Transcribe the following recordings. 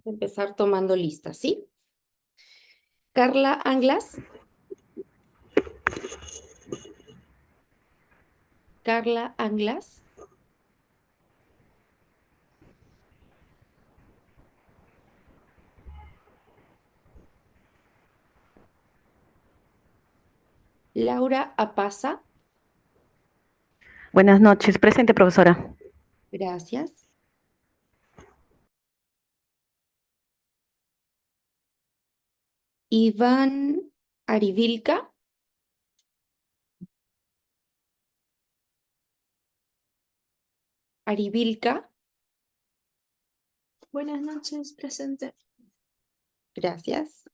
Empezar tomando lista, ¿sí? Carla Anglas. Carla Anglas. Laura Apaza. Buenas noches, presente, profesora. Gracias. Iván Arivilca. Arivilca. Buenas noches, presente. Gracias.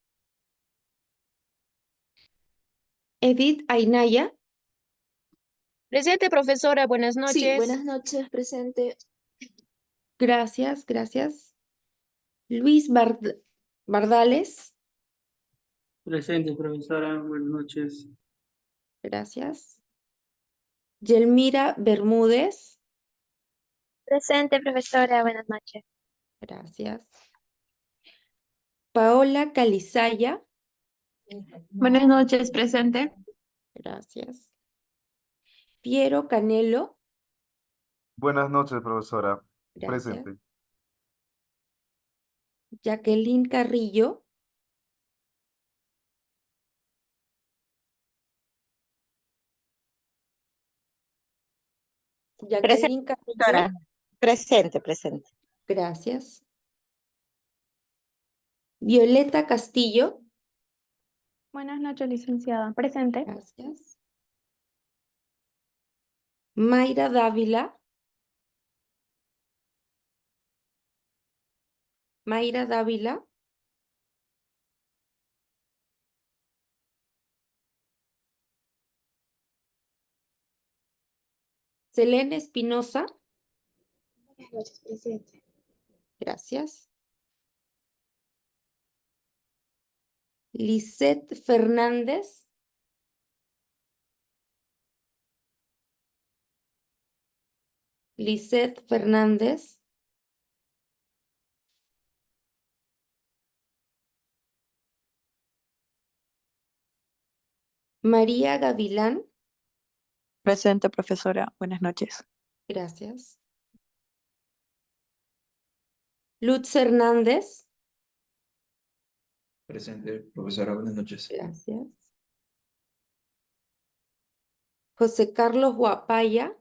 Edith Ainaya. Presente, profesora, buenas noches. Sí, buenas noches, presente. Gracias, gracias. Luis Bardales. Presente, profesora. Buenas noches. Gracias. Yelmira Bermúdez. Presente, profesora. Buenas noches. Gracias. Paola Calizaya. Buenas noches, presente. Gracias. Piero Canelo. Buenas noches, profesora. Gracias. Presente. Jacqueline Carrillo. Jacqueline Carrillo. Presente, presente. Gracias. Violeta Castillo. Buenas noches, licenciada. Presente. Gracias. Mayra Dávila. Mayra Dávila. Selene Espinosa. Buenas noches, presente. Gracias. Lisette Fernández. Lisette Fernández. María Gavilán. Presente, profesora. Buenas noches. Gracias. Lutz Hernández. Presente, profesora. Buenas noches. Gracias. José Carlos Guapaya.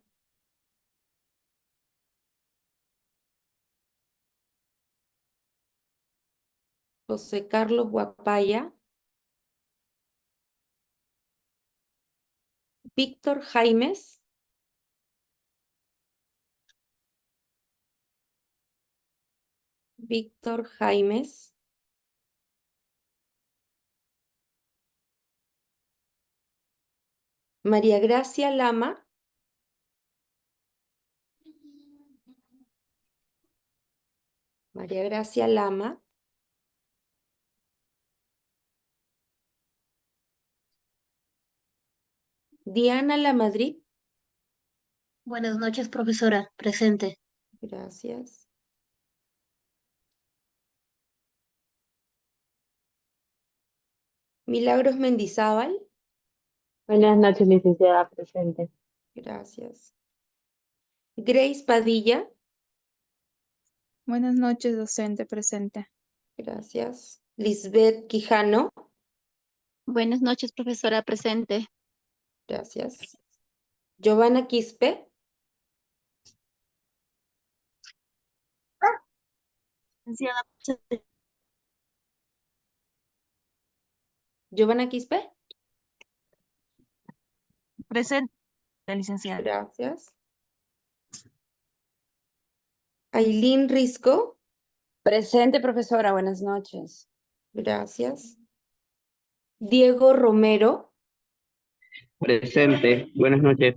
José Carlos Guapaya. Víctor Jaimes. Víctor Jaimes. María Gracia Lama. María Gracia Lama. Diana Lamadrid. Buenas noches, profesora. Presente. Gracias. Milagros Mendizábal. Buenas noches, licenciada, presente. Gracias. Grace Padilla. Buenas noches, docente. Presente. Gracias. Lisbeth Quijano. Buenas noches, profesora. Presente. Gracias. Giovanna Quispe. Licenciada, presente. Giovanna Quispe. Presente, licenciada. Gracias. Ailín Risco. Presente, profesora. Buenas noches. Gracias. Diego Romero. Presente. Buenas noches.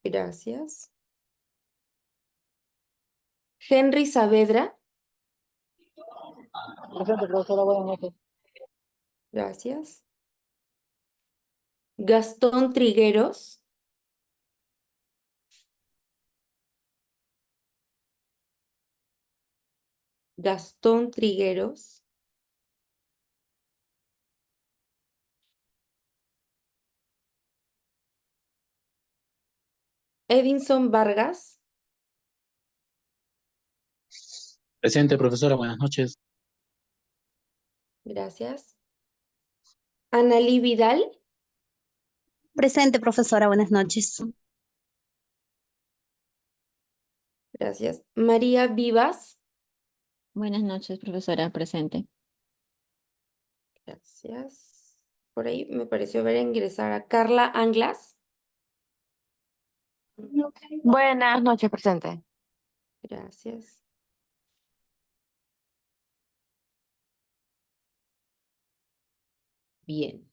Gracias. Henry Saavedra. Presente, profesora, buenas noches. Gracias. Gastón Trigueros. Gastón Trigueros. Edinson Vargas. Presente, profesora, buenas noches. Gracias. Analí Vidal. Presente, profesora. Buenas noches. Gracias. María Vivas. Buenas noches, profesora. Presente. Gracias. Por ahí me pareció ver ingresar a Carla Anglas. Buenas noches, presente. Gracias. Bien.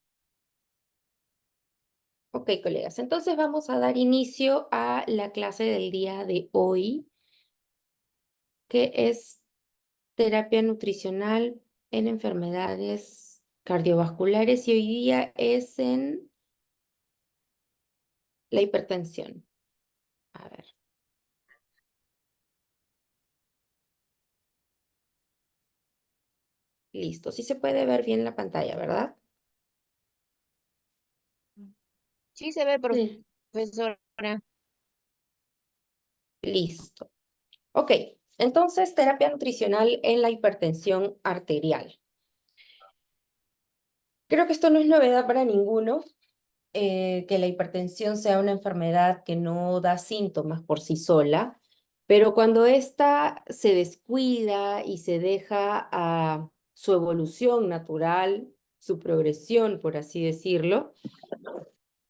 Ok, colegas. Entonces vamos a dar inicio a la clase del día de hoy, que es terapia nutricional en enfermedades cardiovasculares y hoy día es en la hipertensión. A ver. Listo. Sí se puede ver bien la pantalla, ¿verdad? Sí se ve, Sí. profesora. Listo. Ok. Entonces, terapia nutricional en la hipertensión arterial. Creo que esto no es novedad para ninguno, que la hipertensión sea una enfermedad que no da síntomas por sí sola, pero cuando ésta se descuida y se deja a su evolución natural, su progresión, por así decirlo,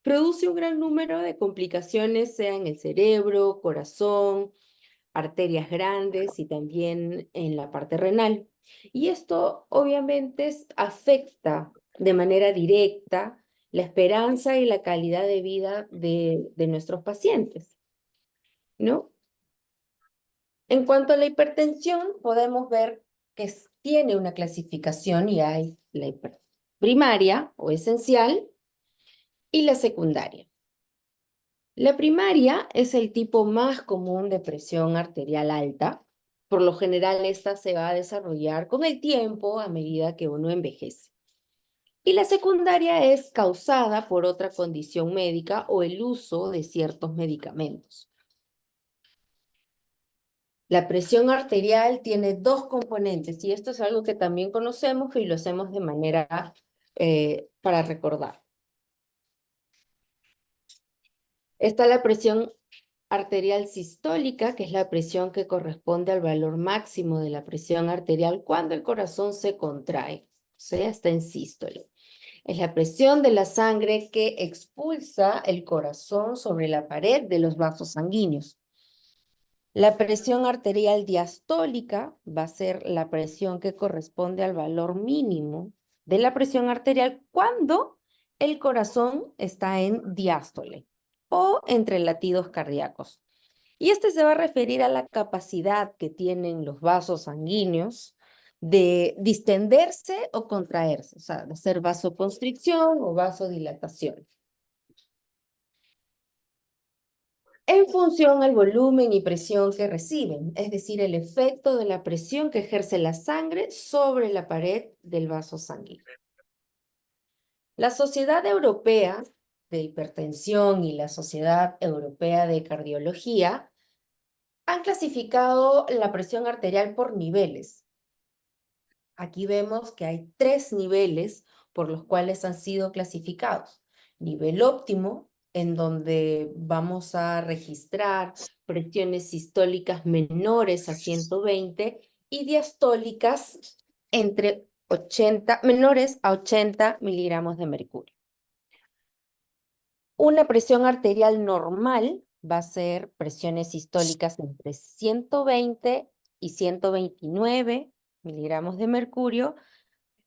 produce un gran número de complicaciones, sea en el cerebro, corazón, arterias grandes y también en la parte renal. Y esto obviamente afecta de manera directa la esperanza y la calidad de vida de nuestros pacientes, ¿no? En cuanto a la hipertensión, podemos ver que tiene una clasificación y hay la primaria o esencial y la secundaria. La primaria es el tipo más común de presión arterial alta. Por lo general, esta se va a desarrollar con el tiempo a medida que uno envejece. Y la secundaria es causada por otra condición médica o el uso de ciertos medicamentos. La presión arterial tiene dos componentes y esto es algo que también conocemos y lo hacemos de manera para recordar. Está la presión arterial sistólica, que es la presión que corresponde al valor máximo de la presión arterial cuando el corazón se contrae, o sea, está en sístole. Es la presión de la sangre que expulsa el corazón sobre la pared de los vasos sanguíneos. La presión arterial diastólica va a ser la presión que corresponde al valor mínimo de la presión arterial cuando el corazón está en diástole o entre latidos cardíacos. Y este se va a referir a la capacidad que tienen los vasos sanguíneos de distenderse o contraerse, o sea, de hacer vasoconstricción o vasodilatación. En función al volumen y presión que reciben, es decir, el efecto de la presión que ejerce la sangre sobre la pared del vaso sanguíneo. La Sociedad Europea de Hipertensión y la Sociedad Europea de Cardiología han clasificado la presión arterial por niveles. Aquí vemos que hay 3 niveles por los cuales han sido clasificados. Nivel óptimo, en donde vamos a registrar presiones sistólicas menores a 120 y diastólicas menores a 80 miligramos de mercurio. Una presión arterial normal va a ser presiones sistólicas entre 120 y 129 miligramos de mercurio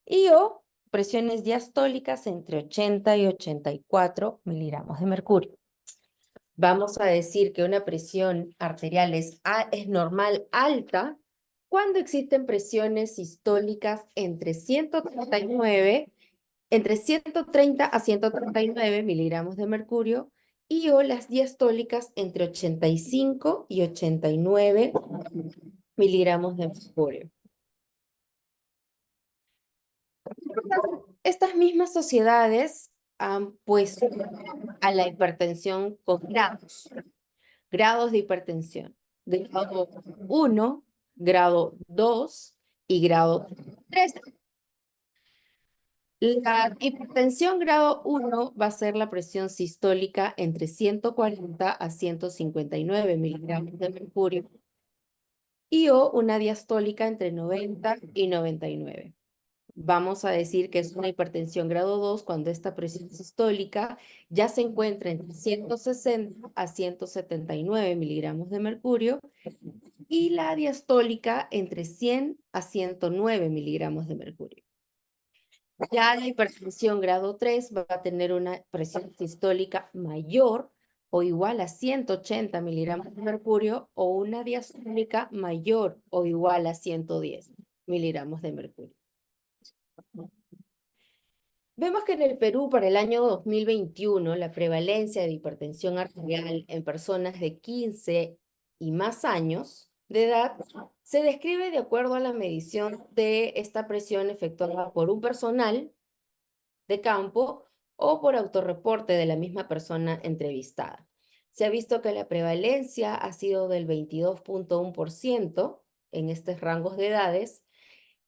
o presiones diastólicas entre 80 y 84 miligramos de mercurio. Vamos a decir que una presión arterial es normal alta cuando existen presiones sistólicas entre 130 a 139 miligramos de mercurio o las diastólicas entre 85 y 89 miligramos de mercurio. Estas mismas sociedades han puesto a la hipertensión con grados de hipertensión, de grado 1, grado 2 y grado 3. La hipertensión grado 1 va a ser la presión sistólica entre 140 a 159 miligramos de mercurio y o una diastólica entre 90 y 99. Vamos a decir que es una hipertensión grado 2 cuando esta presión sistólica ya se encuentra entre 160 a 179 miligramos de mercurio y la diastólica entre 100 a 109 miligramos de mercurio. Ya la hipertensión grado 3 va a tener una presión sistólica mayor o igual a 180 miligramos de mercurio o una diastólica mayor o igual a 110 miligramos de mercurio. Vemos que en el Perú para el año 2021 la prevalencia de hipertensión arterial en personas de 15 y más años de edad se describe de acuerdo a la medición de esta presión efectuada por un personal de campo o por autorreporte de la misma persona entrevistada. Se ha visto que la prevalencia ha sido del 22.1% en estos rangos de edades,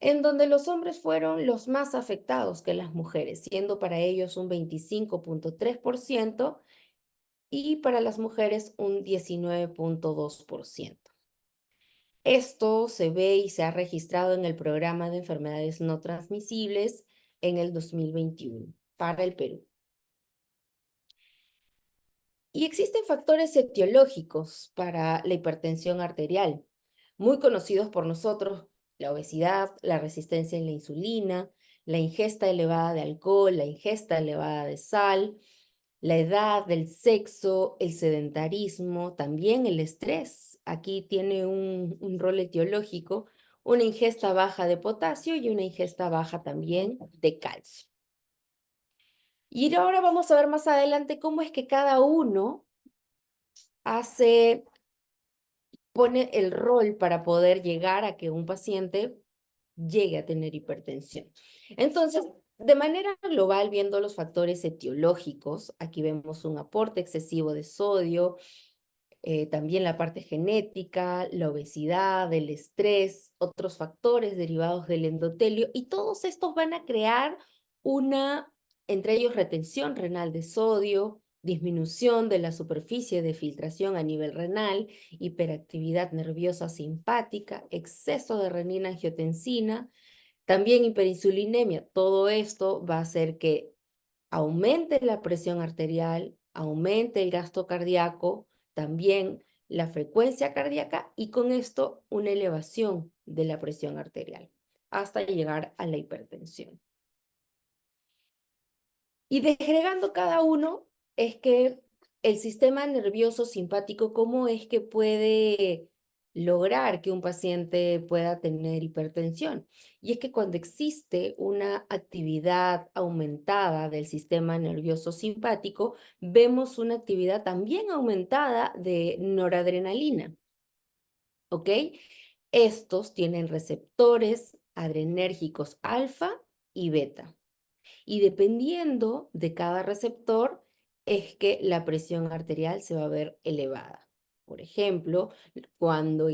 en donde los hombres fueron los más afectados que las mujeres, siendo para ellos un 25.3% y para las mujeres un 19.2%. Esto se ve y se ha registrado en el programa de enfermedades no transmisibles en el 2021 para el Perú. Y existen factores etiológicos para la hipertensión arterial, muy conocidos por nosotros: la obesidad, la resistencia a la insulina, la ingesta elevada de alcohol, la ingesta elevada de sal, la edad, el sexo, el sedentarismo, también el estrés. Aquí tiene un rol etiológico, una ingesta baja de potasio y una ingesta baja también de calcio. Y ahora vamos a ver más adelante cómo es que cada uno pone el rol para poder llegar a que un paciente llegue a tener hipertensión. Entonces, de manera global, viendo los factores etiológicos, aquí vemos un aporte excesivo de sodio, también la parte genética, la obesidad, el estrés, otros factores derivados del endotelio, y todos estos van a crear entre ellos retención renal de sodio, disminución de la superficie de filtración a nivel renal, hiperactividad nerviosa simpática, exceso de renina-angiotensina, también hiperinsulinemia. Todo esto va a hacer que aumente la presión arterial, aumente el gasto cardíaco, también la frecuencia cardíaca y con esto una elevación de la presión arterial hasta llegar a la hipertensión. Y desagregando cada uno es que el sistema nervioso simpático, ¿cómo es que puede lograr que un paciente pueda tener hipertensión? Y es que cuando existe una actividad aumentada del sistema nervioso simpático, vemos una actividad también aumentada de noradrenalina, ¿ok? Estos tienen receptores adrenérgicos alfa y beta. Y dependiendo de cada receptor, es que la presión arterial se va a ver elevada. Por ejemplo, cuando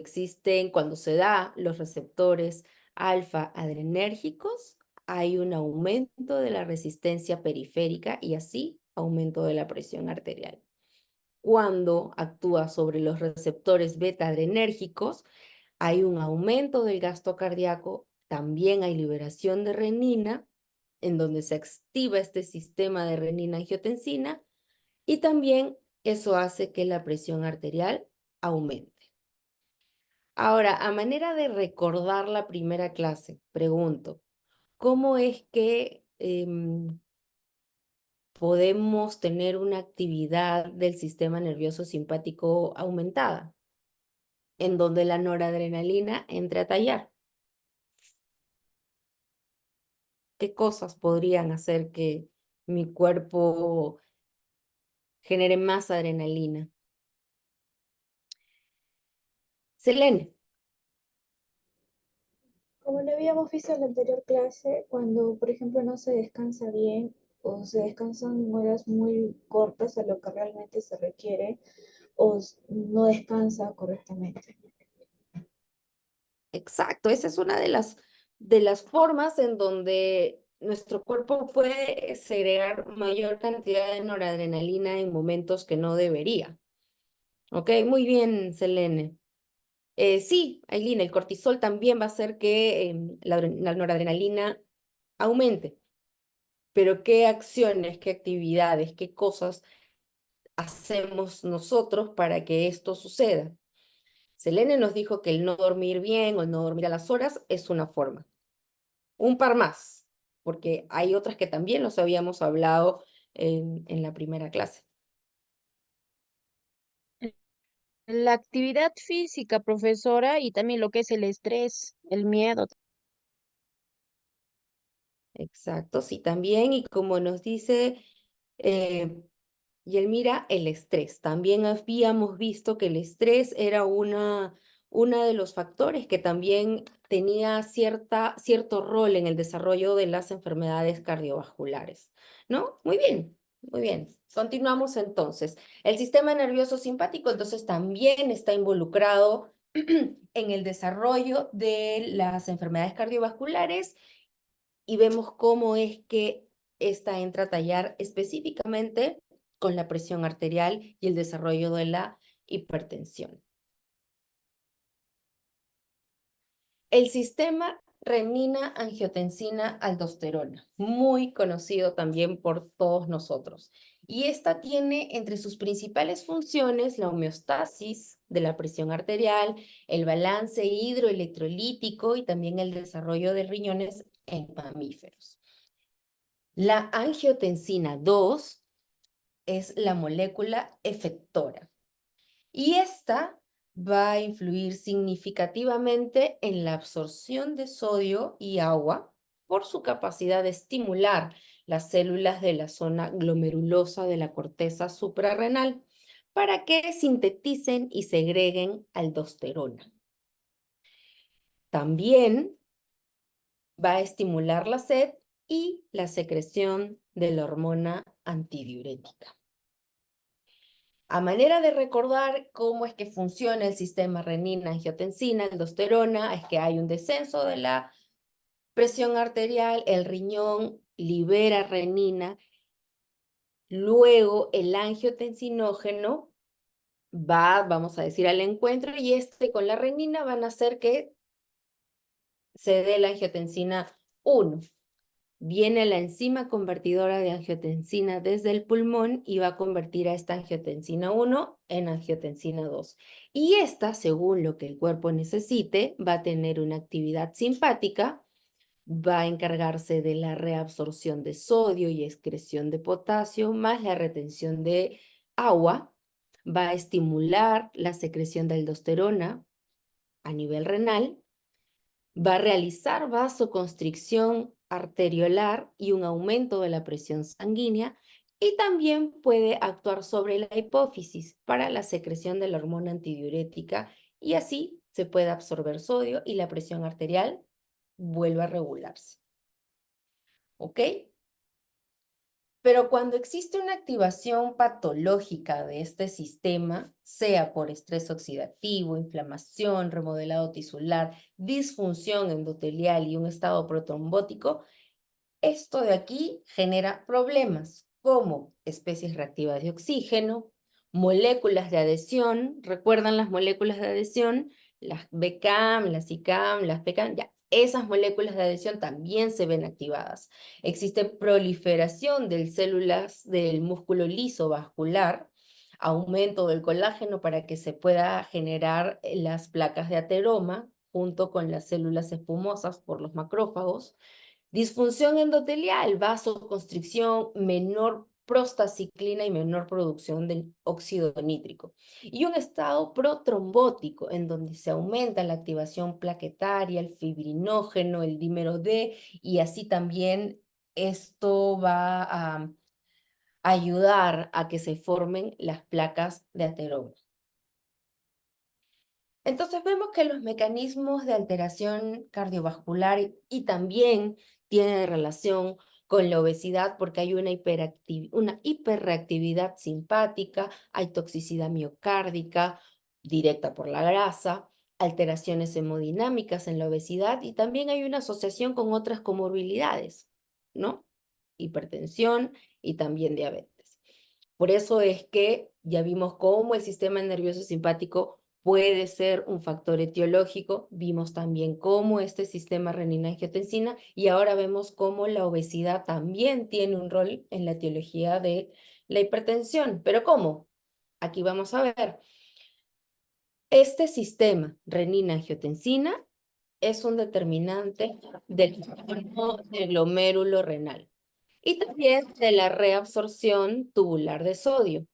se da los receptores alfa adrenérgicos, hay un aumento de la resistencia periférica y así aumento de la presión arterial. Cuando actúa sobre los receptores beta adrenérgicos, hay un aumento del gasto cardíaco, también hay liberación de renina, en donde se activa este sistema de renina-angiotensina y también eso hace que la presión arterial aumente. Ahora, a manera de recordar la primera clase, pregunto, ¿cómo es que podemos tener una actividad del sistema nervioso simpático aumentada, en donde la noradrenalina entre a tallar? ¿Qué cosas podrían hacer que mi cuerpo genere más adrenalina? Selene. Como lo habíamos visto en la anterior clase, cuando, por ejemplo, no se descansa bien o se descansan horas muy cortas a lo que realmente se requiere o no descansa correctamente. Exacto, esa es una de las formas en donde nuestro cuerpo puede segregar mayor cantidad de noradrenalina en momentos que no debería. Ok, muy bien, Selene. Sí, Aileen, el cortisol también va a hacer que la noradrenalina aumente. Pero ¿qué acciones, qué actividades, qué cosas hacemos nosotros para que esto suceda? Selene nos dijo que el no dormir bien o el no dormir a las horas es una forma. Un par más, porque hay otras que también los habíamos hablado en la primera clase. La actividad física, profesora, y también lo que es el estrés, el miedo. Exacto, sí, también, y como nos dice Yelmira, el estrés. También habíamos visto que el estrés era una de los factores que también tenía cierto rol en el desarrollo de las enfermedades cardiovasculares, ¿no? Muy bien, muy bien. Continuamos entonces. El sistema nervioso simpático entonces también está involucrado en el desarrollo de las enfermedades cardiovasculares y vemos cómo es que esta entra a tallar específicamente con la presión arterial y el desarrollo de la hipertensión. El sistema renina-angiotensina-aldosterona, muy conocido también por todos nosotros. Y esta tiene entre sus principales funciones la homeostasis de la presión arterial, el balance hidroelectrolítico y también el desarrollo de riñones en mamíferos. La angiotensina 2 es la molécula efectora y esta va a influir significativamente en la absorción de sodio y agua por su capacidad de estimular las células de la zona glomerulosa de la corteza suprarrenal para que sinteticen y segreguen aldosterona. También va a estimular la sed y la secreción de la hormona antidiurética. A manera de recordar cómo es que funciona el sistema renina-angiotensina-aldosterona, es que hay un descenso de la presión arterial, el riñón libera renina, luego el angiotensinógeno vamos a decir, al encuentro y con la renina van a hacer que se dé la angiotensina 1. Viene la enzima convertidora de angiotensina desde el pulmón y va a convertir a esta angiotensina 1 en angiotensina 2. Y esta, según lo que el cuerpo necesite, va a tener una actividad simpática, va a encargarse de la reabsorción de sodio y excreción de potasio, más la retención de agua, va a estimular la secreción de aldosterona a nivel renal, va a realizar vasoconstricción arteriolar y un aumento de la presión sanguínea y también puede actuar sobre la hipófisis para la secreción de la hormona antidiurética y así se puede absorber sodio y la presión arterial vuelve a regularse. ¿Ok? Pero cuando existe una activación patológica de este sistema, sea por estrés oxidativo, inflamación, remodelado tisular, disfunción endotelial y un estado protrombótico, esto de aquí genera problemas como especies reactivas de oxígeno, moléculas de adhesión. ¿Recuerdan las moléculas de adhesión? Las BCAM, las ICAM, las PCAM, ya. Esas moléculas de adhesión también se ven activadas. Existe proliferación de células del músculo liso vascular, aumento del colágeno para que se pueda generar las placas de ateroma junto con las células espumosas por los macrófagos. Disfunción endotelial, vasoconstricción, menor prostaciclina y menor producción de óxido nítrico. Y un estado protrombótico en donde se aumenta la activación plaquetaria, el fibrinógeno, el dímero D y así también esto va a ayudar a que se formen las placas de ateroma. Entonces vemos que los mecanismos de alteración cardiovascular y también tienen relación con la obesidad porque hay una hiperreactividad simpática, hay toxicidad miocárdica directa por la grasa, alteraciones hemodinámicas en la obesidad y también hay una asociación con otras comorbilidades, ¿no? Hipertensión y también diabetes. Por eso es que ya vimos cómo el sistema nervioso simpático puede ser un factor etiológico, vimos también cómo este sistema renina-angiotensina y ahora vemos cómo la obesidad también tiene un rol en la etiología de la hipertensión. ¿Pero cómo? Aquí vamos a ver. Este sistema renina-angiotensina es un determinante del tamaño del glomérulo renal y también de la reabsorción tubular de sodio.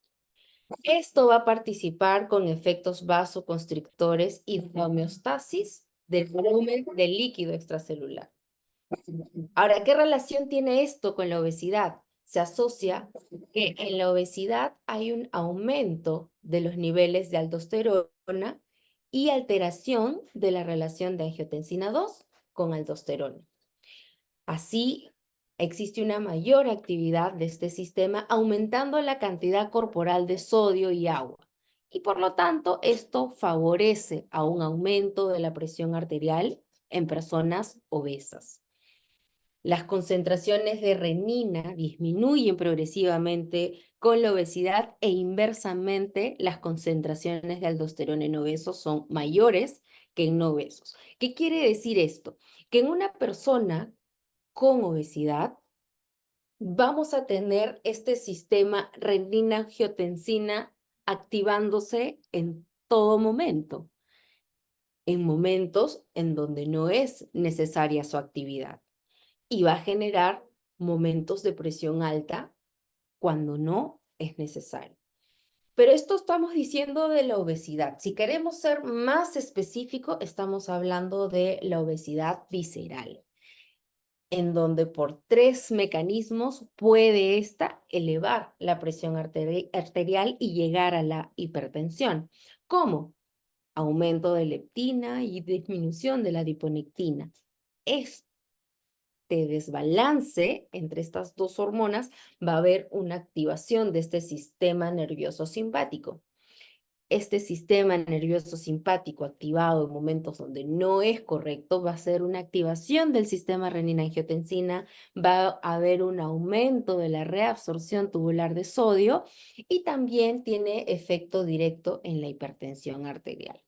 Esto va a participar con efectos vasoconstrictores y de homeostasis del volumen del líquido extracelular. Ahora, ¿qué relación tiene esto con la obesidad? Se asocia que en la obesidad hay un aumento de los niveles de aldosterona y alteración de la relación de angiotensina 2 con aldosterona. Así, existe una mayor actividad de este sistema, aumentando la cantidad corporal de sodio y agua. Y por lo tanto, esto favorece a un aumento de la presión arterial en personas obesas. Las concentraciones de renina disminuyen progresivamente con la obesidad e inversamente las concentraciones de aldosterona en obesos son mayores que en no obesos. ¿Qué quiere decir esto? Que en una persona con obesidad, vamos a tener este sistema renina-angiotensina activándose en todo momento, en momentos en donde no es necesaria su actividad. Y va a generar momentos de presión alta cuando no es necesario. Pero esto estamos diciendo de la obesidad. Si queremos ser más específico, estamos hablando de la obesidad visceral, en donde por 3 mecanismos puede esta elevar la presión arterial y llegar a la hipertensión. ¿Cómo? Aumento de leptina y disminución de la adiponectina. Este desbalance entre estas dos hormonas va a haber una activación de este sistema nervioso simpático. Este sistema nervioso simpático activado en momentos donde no es correcto va a ser una activación del sistema renina-angiotensina, va a haber un aumento de la reabsorción tubular de sodio y también tiene efecto directo en la hipertensión arterial.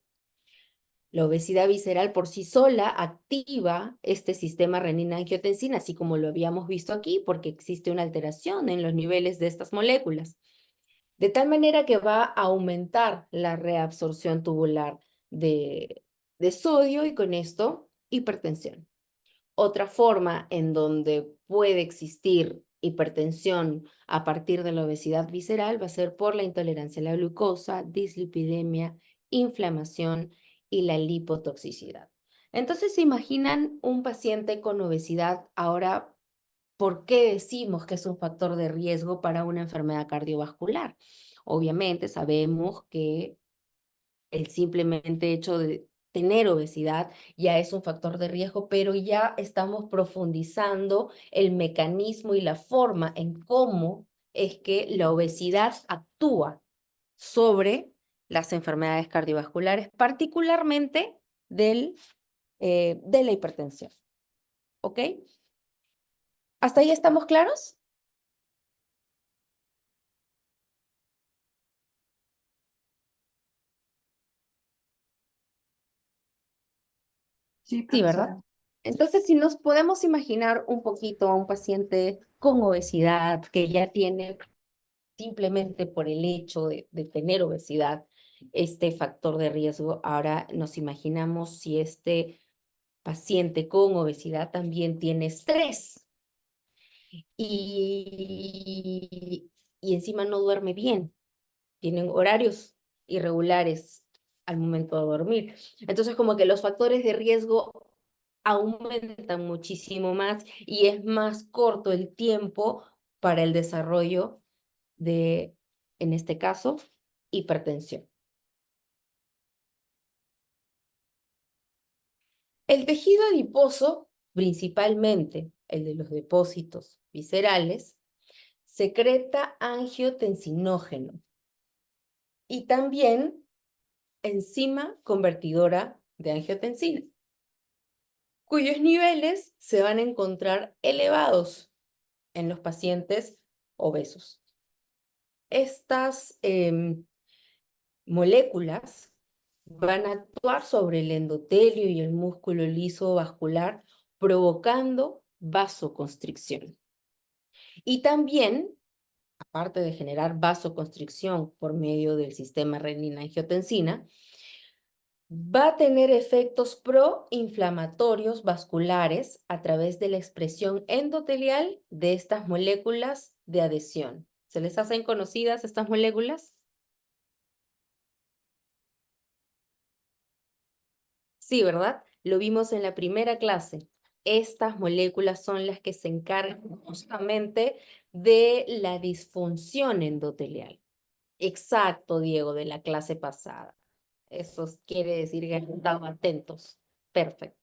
La obesidad visceral por sí sola activa este sistema renina-angiotensina, así como lo habíamos visto aquí, porque existe una alteración en los niveles de estas moléculas. De tal manera que va a aumentar la reabsorción tubular de sodio y con esto hipertensión. Otra forma en donde puede existir hipertensión a partir de la obesidad visceral va a ser por la intolerancia a la glucosa, dislipidemia, inflamación y la lipotoxicidad. Entonces, ¿se imaginan un paciente con obesidad ahora? ¿Por qué decimos que es un factor de riesgo para una enfermedad cardiovascular? Obviamente sabemos que el simplemente hecho de tener obesidad ya es un factor de riesgo, pero ya estamos profundizando el mecanismo y la forma en cómo es que la obesidad actúa sobre las enfermedades cardiovasculares, particularmente de la hipertensión. ¿Ok? ¿Hasta ahí estamos claros? Sí, ¿verdad? Entonces, si nos podemos imaginar un poquito a un paciente con obesidad que ya tiene simplemente por el hecho de tener obesidad este factor de riesgo, ahora nos imaginamos si este paciente con obesidad también tiene estrés y encima no duerme bien, tienen horarios irregulares al momento de dormir. Entonces, como que los factores de riesgo aumentan muchísimo más y es más corto el tiempo para el desarrollo de, en este caso, hipertensión. El tejido adiposo, principalmente el de los depósitos viscerales, secreta angiotensinógeno y también enzima convertidora de angiotensina, cuyos niveles se van a encontrar elevados en los pacientes obesos. Estas moléculas van a actuar sobre el endotelio y el músculo liso vascular, provocando vasoconstricción. Y también, aparte de generar vasoconstricción por medio del sistema renina-angiotensina, va a tener efectos proinflamatorios vasculares a través de la expresión endotelial de estas moléculas de adhesión. ¿Se les hacen conocidas estas moléculas? Sí, ¿verdad? Lo vimos en la primera clase. Estas moléculas son las que se encargan justamente de la disfunción endotelial. Exacto, Diego, de la clase pasada. Eso quiere decir que han estado atentos. Perfecto.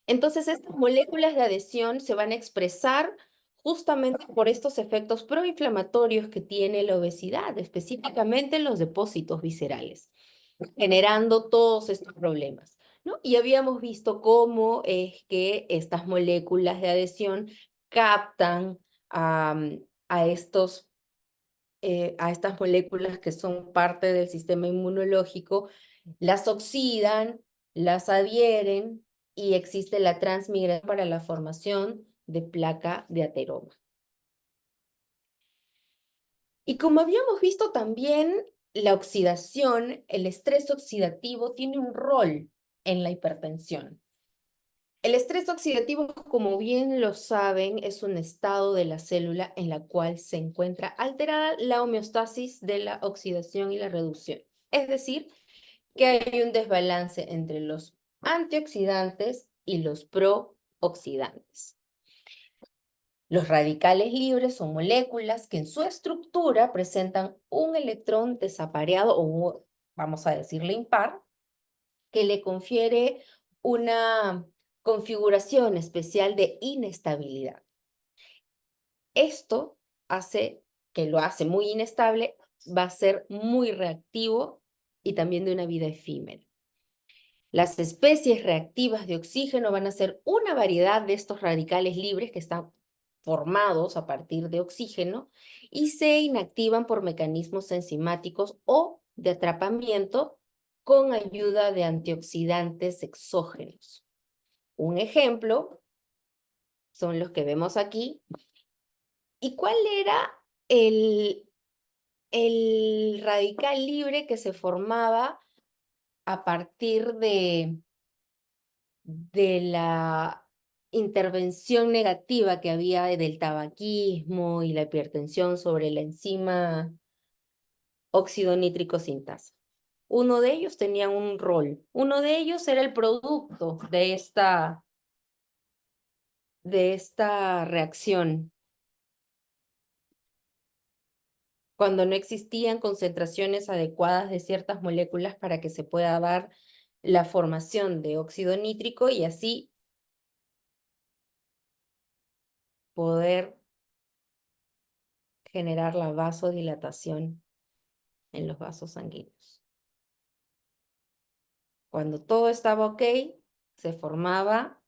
Entonces, estas moléculas de adhesión se van a expresar justamente por estos efectos proinflamatorios que tiene la obesidad, específicamente en los depósitos viscerales, generando todos estos problemas, ¿no? Y habíamos visto cómo es que estas moléculas de adhesión captan a estas moléculas que son parte del sistema inmunológico, las oxidan, las adhieren y existe la transmigración para la formación de placa de ateroma. Y como habíamos visto también, la oxidación, el estrés oxidativo tiene un rol en la hipertensión. El estrés oxidativo, como bien lo saben, es un estado de la célula en la cual se encuentra alterada la homeostasis de la oxidación y la reducción. Es decir, que hay un desbalance entre los antioxidantes y los prooxidantes. Los radicales libres son moléculas que en su estructura presentan un electrón desapareado o, vamos a decirle, impar, que le confiere una configuración especial de inestabilidad. Esto hace que lo hace muy inestable, va a ser muy reactivo y también de una vida efímera. Las especies reactivas de oxígeno van a ser una variedad de estos radicales libres que están formados a partir de oxígeno y se inactivan por mecanismos enzimáticos o de atrapamiento con ayuda de antioxidantes exógenos. Un ejemplo son los que vemos aquí. ¿Y cuál era el radical libre que se formaba a partir de la intervención negativa que había del tabaquismo y la hipertensión sobre la enzima óxido nítrico sintasa? Uno de ellos tenía un rol. Uno de ellos era el producto de esta reacción. Cuando no existían concentraciones adecuadas de ciertas moléculas para que se pueda dar la formación de óxido nítrico y así poder generar la vasodilatación en los vasos sanguíneos. Cuando todo estaba ok, se formaba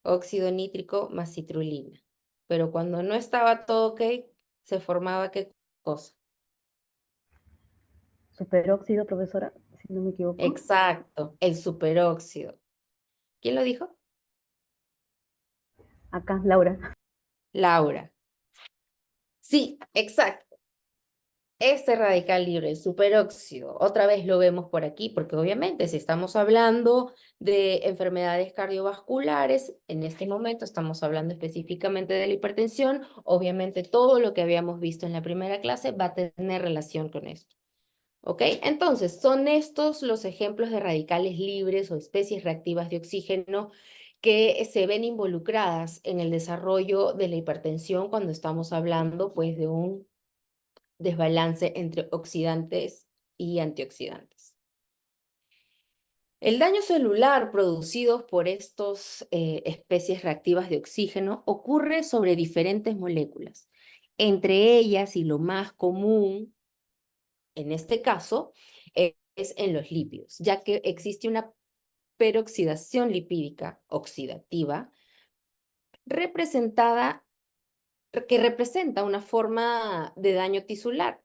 óxido nítrico más citrulina. Pero cuando no estaba todo ok, se formaba ¿qué cosa? Superóxido, profesora, si no me equivoco. Exacto, el superóxido. ¿Quién lo dijo? Acá, Laura. Laura. Sí, exacto. Este radical libre, el superóxido, otra vez lo vemos por aquí, porque obviamente si estamos hablando de enfermedades cardiovasculares, en este momento estamos hablando específicamente de la hipertensión, obviamente todo lo que habíamos visto en la primera clase va a tener relación con esto. ¿Ok? Entonces, son estos los ejemplos de radicales libres o especies reactivas de oxígeno que se ven involucradas en el desarrollo de la hipertensión cuando estamos hablando pues de un desbalance entre oxidantes y antioxidantes. El daño celular producido por estas especies reactivas de oxígeno ocurre sobre diferentes moléculas. Entre ellas, y lo más común en este caso, es en los lípidos, ya que existe una peroxidación lipídica oxidativa que representa una forma de daño tisular,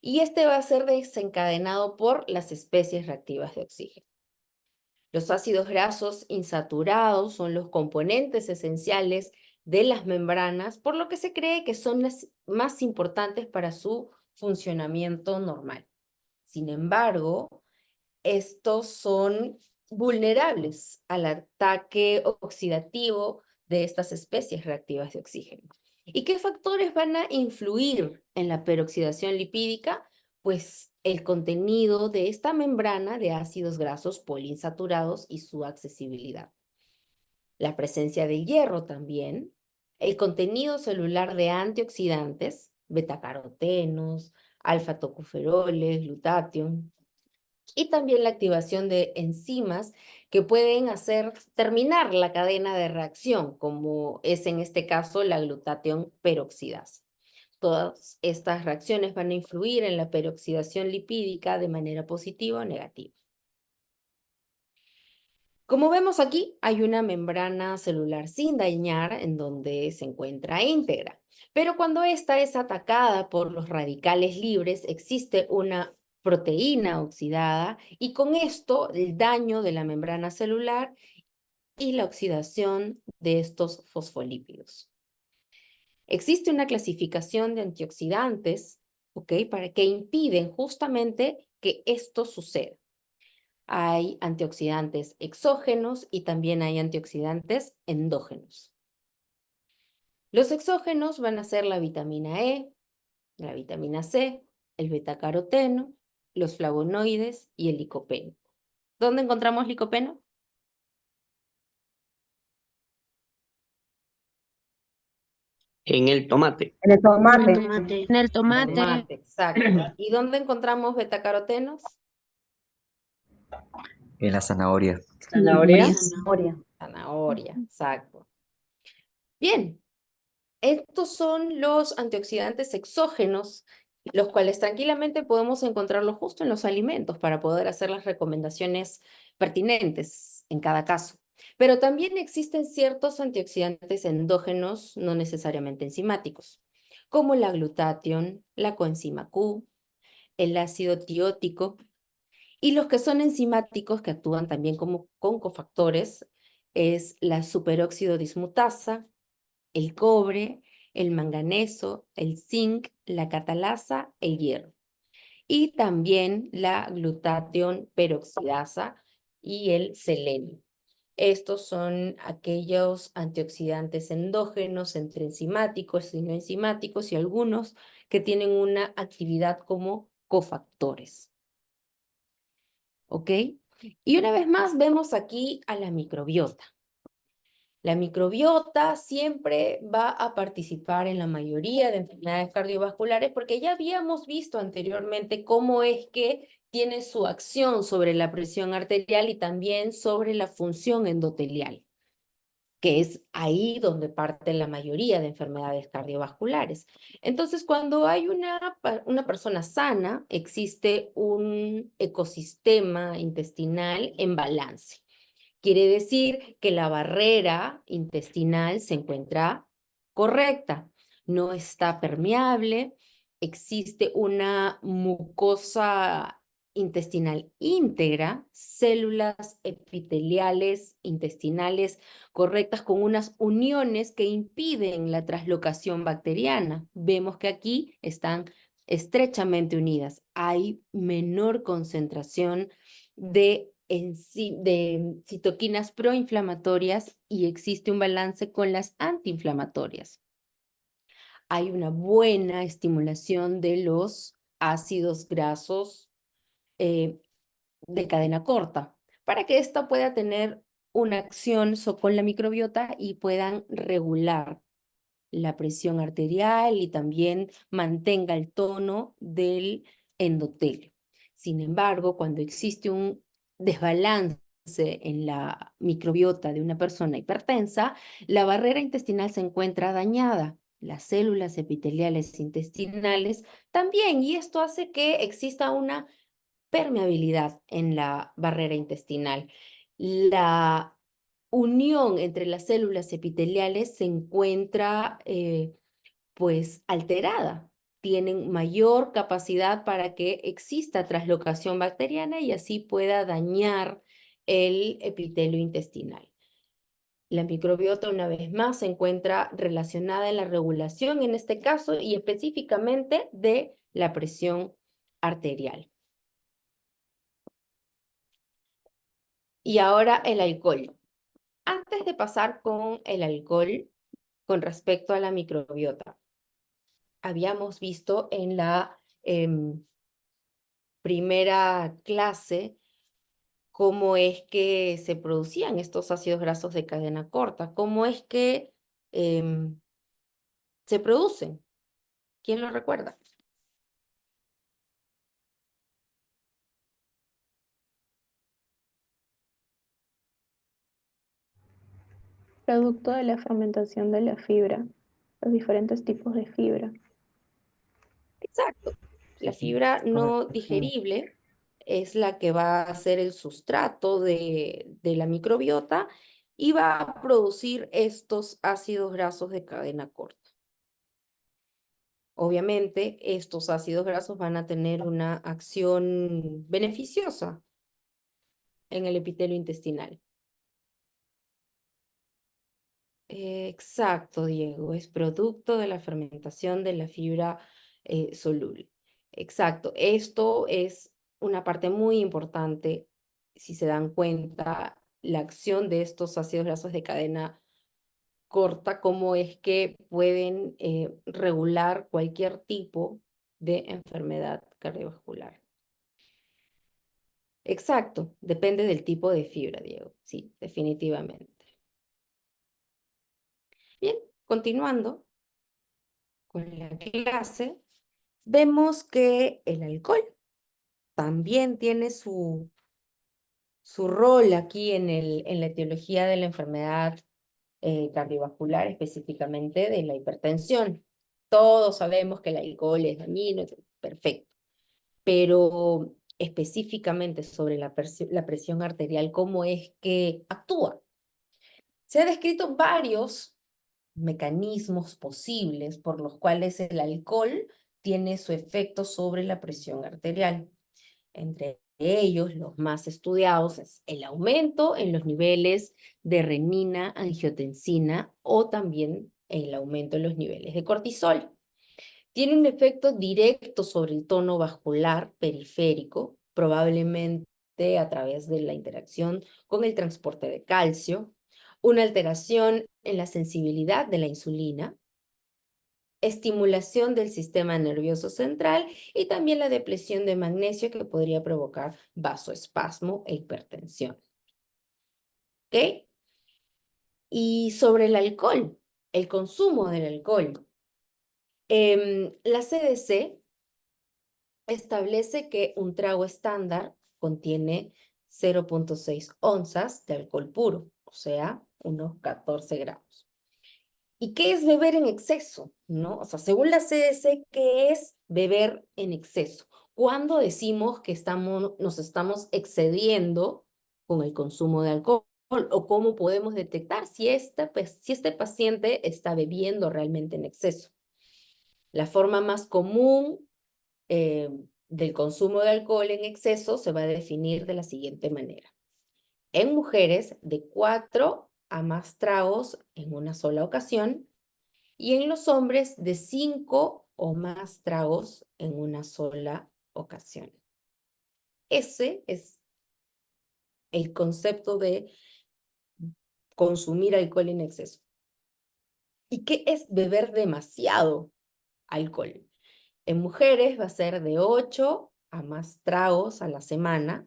y este va a ser desencadenado por las especies reactivas de oxígeno. Los ácidos grasos insaturados son los componentes esenciales de las membranas, por lo que se cree que son las más importantes para su funcionamiento normal. Sin embargo, estos son vulnerables al ataque oxidativo de estas especies reactivas de oxígeno. ¿Y qué factores van a influir en la peroxidación lipídica? Pues el contenido de esta membrana de ácidos grasos poliinsaturados y su accesibilidad. La presencia del hierro también, el contenido celular de antioxidantes, betacarotenos, alfa-tocoferoles, glutatión, y también la activación de enzimas que pueden hacer terminar la cadena de reacción, como es en este caso la glutatión peroxidasa. Todas estas reacciones van a influir en la peroxidación lipídica de manera positiva o negativa. Como vemos aquí, hay una membrana celular sin dañar en donde se encuentra íntegra, pero cuando esta es atacada por los radicales libres, existe una proteína oxidada y con esto el daño de la membrana celular y la oxidación de estos fosfolípidos. Existe una clasificación de antioxidantes, ¿ok?, para que impiden justamente que esto suceda. Hay antioxidantes exógenos y también hay antioxidantes endógenos. Los exógenos van a ser la vitamina E, la vitamina C, el betacaroteno, los flavonoides y el licopeno. ¿Dónde encontramos licopeno? En el tomate. En el tomate. En el tomate. Tomate, exacto. ¿Y dónde encontramos betacarotenos? En la zanahoria. ¿Zanahoria? Zanahoria. Zanahoria, exacto. Bien, estos son los antioxidantes exógenos, los cuales tranquilamente podemos encontrarlos justo en los alimentos para poder hacer las recomendaciones pertinentes en cada caso. Pero también existen ciertos antioxidantes endógenos, no necesariamente enzimáticos, como la glutatión, la coenzima Q, el ácido tiótico, y los que son enzimáticos, que actúan también como con cofactores, es la superóxido dismutasa, el cobre, el manganeso, el zinc, la catalasa, el hierro. Y también la glutatión peroxidasa y el selenio. Estos son aquellos antioxidantes endógenos entre enzimáticos y no enzimáticos y algunos que tienen una actividad como cofactores. ¿Ok? Y una vez más vemos aquí a la microbiota. La microbiota siempre va a participar en la mayoría de enfermedades cardiovasculares porque ya habíamos visto anteriormente cómo es que tiene su acción sobre la presión arterial y también sobre la función endotelial, que es ahí donde parte la mayoría de enfermedades cardiovasculares. Entonces, cuando hay una persona sana, existe un ecosistema intestinal en balance. Quiere decir que la barrera intestinal se encuentra correcta, no está permeable, existe una mucosa intestinal íntegra, células epiteliales intestinales correctas con unas uniones que impiden la translocación bacteriana. Vemos que aquí están estrechamente unidas. Hay menor concentración de citoquinas proinflamatorias y existe un balance con las antiinflamatorias. Hay una buena estimulación de los ácidos grasos de cadena corta para que ésta pueda tener una acción con la microbiota y puedan regular la presión arterial y también mantenga el tono del endotelio. Sin embargo, cuando existe un desbalance en la microbiota de una persona hipertensa, la barrera intestinal se encuentra dañada. Las células epiteliales intestinales también, y esto hace que exista una permeabilidad en la barrera intestinal. La unión entre las células epiteliales se encuentra pues alterada. Tienen mayor capacidad para que exista traslocación bacteriana y así pueda dañar el epitelio intestinal. La microbiota, una vez más, se encuentra relacionada en la regulación, en este caso, y específicamente de la presión arterial. Y ahora el alcohol. Antes de pasar con el alcohol, con respecto a la microbiota, habíamos visto en la primera clase cómo es que se producían estos ácidos grasos de cadena corta, cómo es que se producen. ¿Quién lo recuerda? Producto de la fermentación de la fibra, los diferentes tipos de fibra. Exacto. La fibra no digerible es la que va a ser el sustrato de la microbiota y va a producir estos ácidos grasos de cadena corta. Obviamente, estos ácidos grasos van a tener una acción beneficiosa en el epitelio intestinal. Exacto, Diego, es producto de la fermentación de la fibra soluble. Exacto, esto es una parte muy importante, si se dan cuenta, la acción de estos ácidos grasos de cadena corta, cómo es que pueden regular cualquier tipo de enfermedad cardiovascular. Exacto, depende del tipo de fibra, Diego, sí, definitivamente. Bien, continuando con la clase, vemos que el alcohol también tiene su rol aquí en la etiología de la enfermedad cardiovascular, específicamente de la hipertensión. Todos sabemos que el alcohol es dañino, perfecto, pero específicamente sobre la presión arterial, ¿cómo es que actúa? Se han descrito varios mecanismos posibles por los cuales el alcohol tiene su efecto sobre la presión arterial. Entre ellos, los más estudiados es el aumento en los niveles de renina, angiotensina o también el aumento en los niveles de cortisol. Tiene un efecto directo sobre el tono vascular periférico, probablemente a través de la interacción con el transporte de calcio, una alteración en la sensibilidad de la insulina, estimulación del sistema nervioso central y también la depresión de magnesio que podría provocar vasoespasmo e hipertensión. ¿Ok? Y sobre el alcohol, el consumo del alcohol. La CDC establece que un trago estándar contiene 0.6 onzas de alcohol puro, o sea, unos 14 gramos. ¿Y qué es beber en exceso? ¿No? O sea, según la CDC, ¿qué es beber en exceso? ¿Cuándo decimos que nos estamos excediendo con el consumo de alcohol? ¿O cómo podemos detectar si este paciente está bebiendo realmente en exceso? La forma más común del consumo de alcohol en exceso se va a definir de la siguiente manera. En mujeres, de 4 a más tragos en una sola ocasión, y en los hombres, de 5 o más tragos en una sola ocasión. Ese es el concepto de consumir alcohol en exceso. ¿Y qué es beber demasiado alcohol? En mujeres va a ser de 8 a más tragos a la semana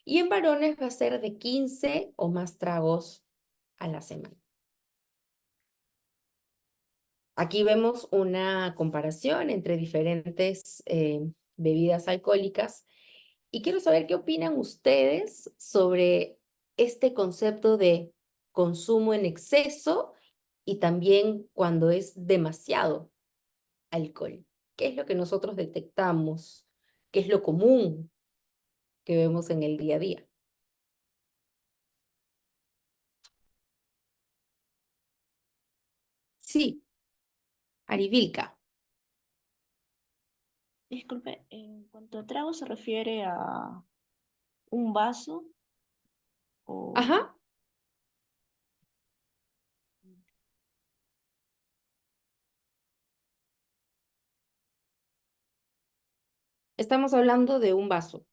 y en varones va a ser de 15 o más tragos a la semana. Aquí vemos una comparación entre diferentes bebidas alcohólicas y quiero saber qué opinan ustedes sobre este concepto de consumo en exceso y también cuando es demasiado alcohol. ¿Qué es lo que nosotros detectamos? ¿Qué es lo común que vemos en el día a día? Sí, Arivilca. Disculpe, en cuanto a trago se refiere a un vaso o... Ajá. Estamos hablando de un vaso.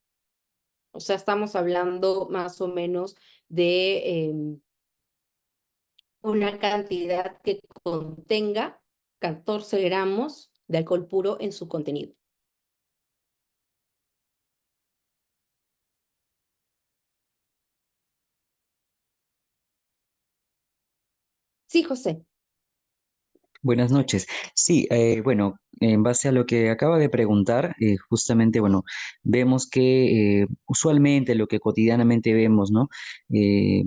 O sea, estamos hablando más o menos de una cantidad que contenga 14 gramos de alcohol puro en su contenido. Sí, José. Buenas noches. Sí, bueno, en base a lo que acaba de preguntar, justamente, bueno, vemos que usualmente lo que cotidianamente vemos, ¿no? Eh,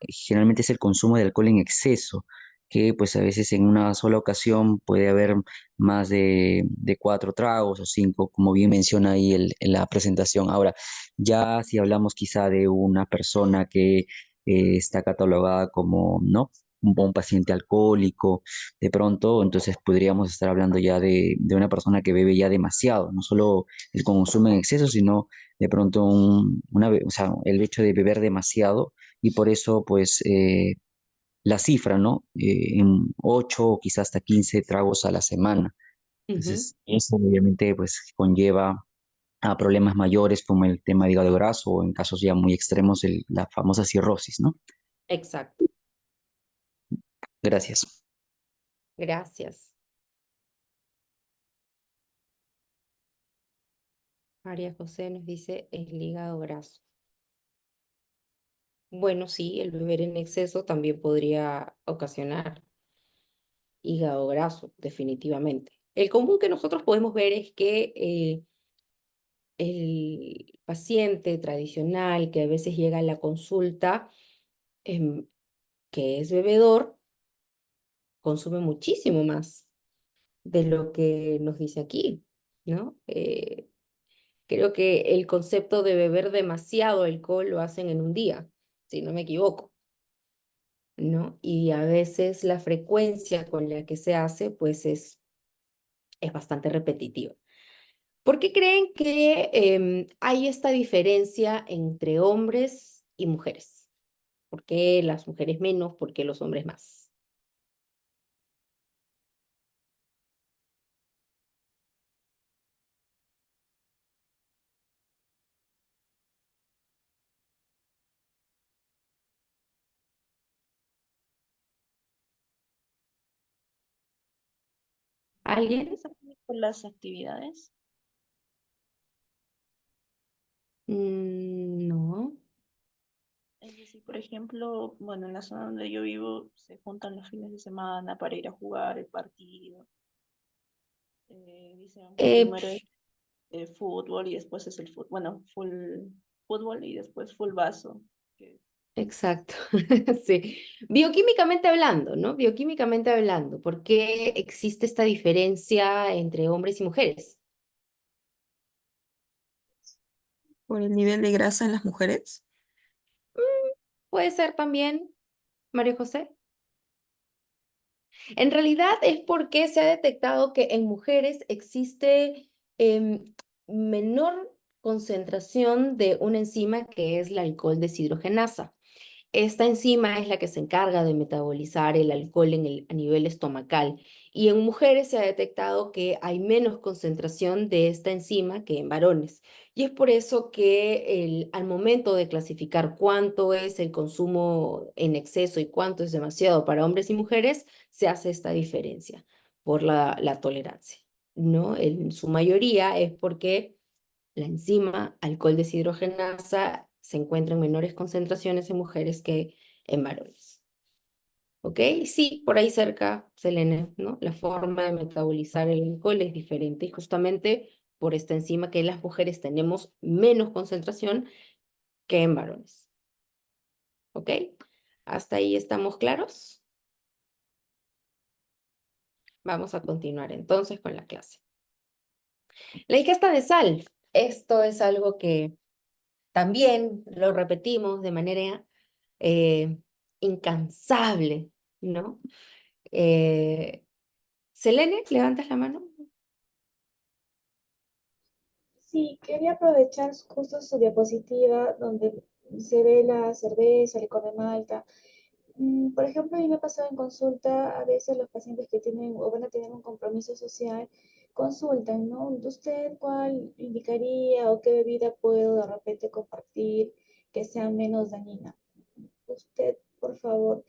Generalmente es el consumo de alcohol en exceso, que pues a veces en una sola ocasión puede haber más de 4 tragos o 5, como bien menciona ahí en la presentación. Ahora, ya si hablamos quizá de una persona que está catalogada como, ¿no? Un paciente alcohólico de pronto, entonces podríamos estar hablando ya de una persona que bebe ya demasiado, no solo el consumo en exceso, sino de pronto o sea, el hecho de beber demasiado y por eso pues la cifra, ¿no? En 8 o quizás hasta 15 tragos a la semana. Ujú. Entonces, eso obviamente pues conlleva a problemas mayores como el tema de hígado graso o en casos ya muy extremos la famosa cirrosis, ¿no? Exacto. Gracias. Gracias. María José nos dice el hígado graso. Bueno, sí, el beber en exceso también podría ocasionar hígado graso, definitivamente. El común que nosotros podemos ver es que el paciente tradicional que a veces llega a la consulta, que es bebedor, consume muchísimo más de lo que nos dice aquí, ¿no? Creo que el concepto de beber demasiado alcohol lo hacen en un día, si no me equivoco, ¿no? Y a veces la frecuencia con la que se hace, pues es bastante repetitiva. ¿Por qué creen que hay esta diferencia entre hombres y mujeres? ¿Por qué las mujeres menos? ¿Por qué los hombres más? ¿Alguien? Por las actividades. No. Es decir, por ejemplo, bueno, en la zona donde yo vivo se juntan los fines de semana para ir a jugar el partido. Dicen que primero es fútbol y después es el fútbol, bueno, full fútbol y después full vaso. Exacto, sí. Bioquímicamente hablando, ¿no? Bioquímicamente hablando, ¿por qué existe esta diferencia entre hombres y mujeres? Por el nivel de grasa en las mujeres. Puede ser también, María José. En realidad es porque se ha detectado que en mujeres existe menor concentración de una enzima que es la alcohol deshidrogenasa. Esta enzima es la que se encarga de metabolizar el alcohol a nivel estomacal y en mujeres se ha detectado que hay menos concentración de esta enzima que en varones. Y es por eso que al momento de clasificar cuánto es el consumo en exceso y cuánto es demasiado para hombres y mujeres, se hace esta diferencia por la tolerancia, ¿no? En su mayoría es porque la enzima alcohol deshidrogenasa se encuentra en menores concentraciones en mujeres que en varones. ¿Ok? Sí, por ahí cerca, Selene, ¿no? La forma de metabolizar el alcohol es diferente y justamente por esta enzima que en las mujeres tenemos menos concentración que en varones. ¿Ok? ¿Hasta ahí estamos claros? Vamos a continuar entonces con la clase. La ingesta de sal. Esto es algo que también lo repetimos de manera incansable, ¿no? Selene, ¿levantas la mano? Sí, quería aprovechar justo su diapositiva donde se ve la cerveza, licor de malta. Por ejemplo, a mí me ha pasado en consulta, a veces los pacientes que tienen o van a tener un compromiso social consultan, ¿no? ¿Usted cuál indicaría o qué bebida puedo de repente compartir que sea menos dañina? Usted, por favor,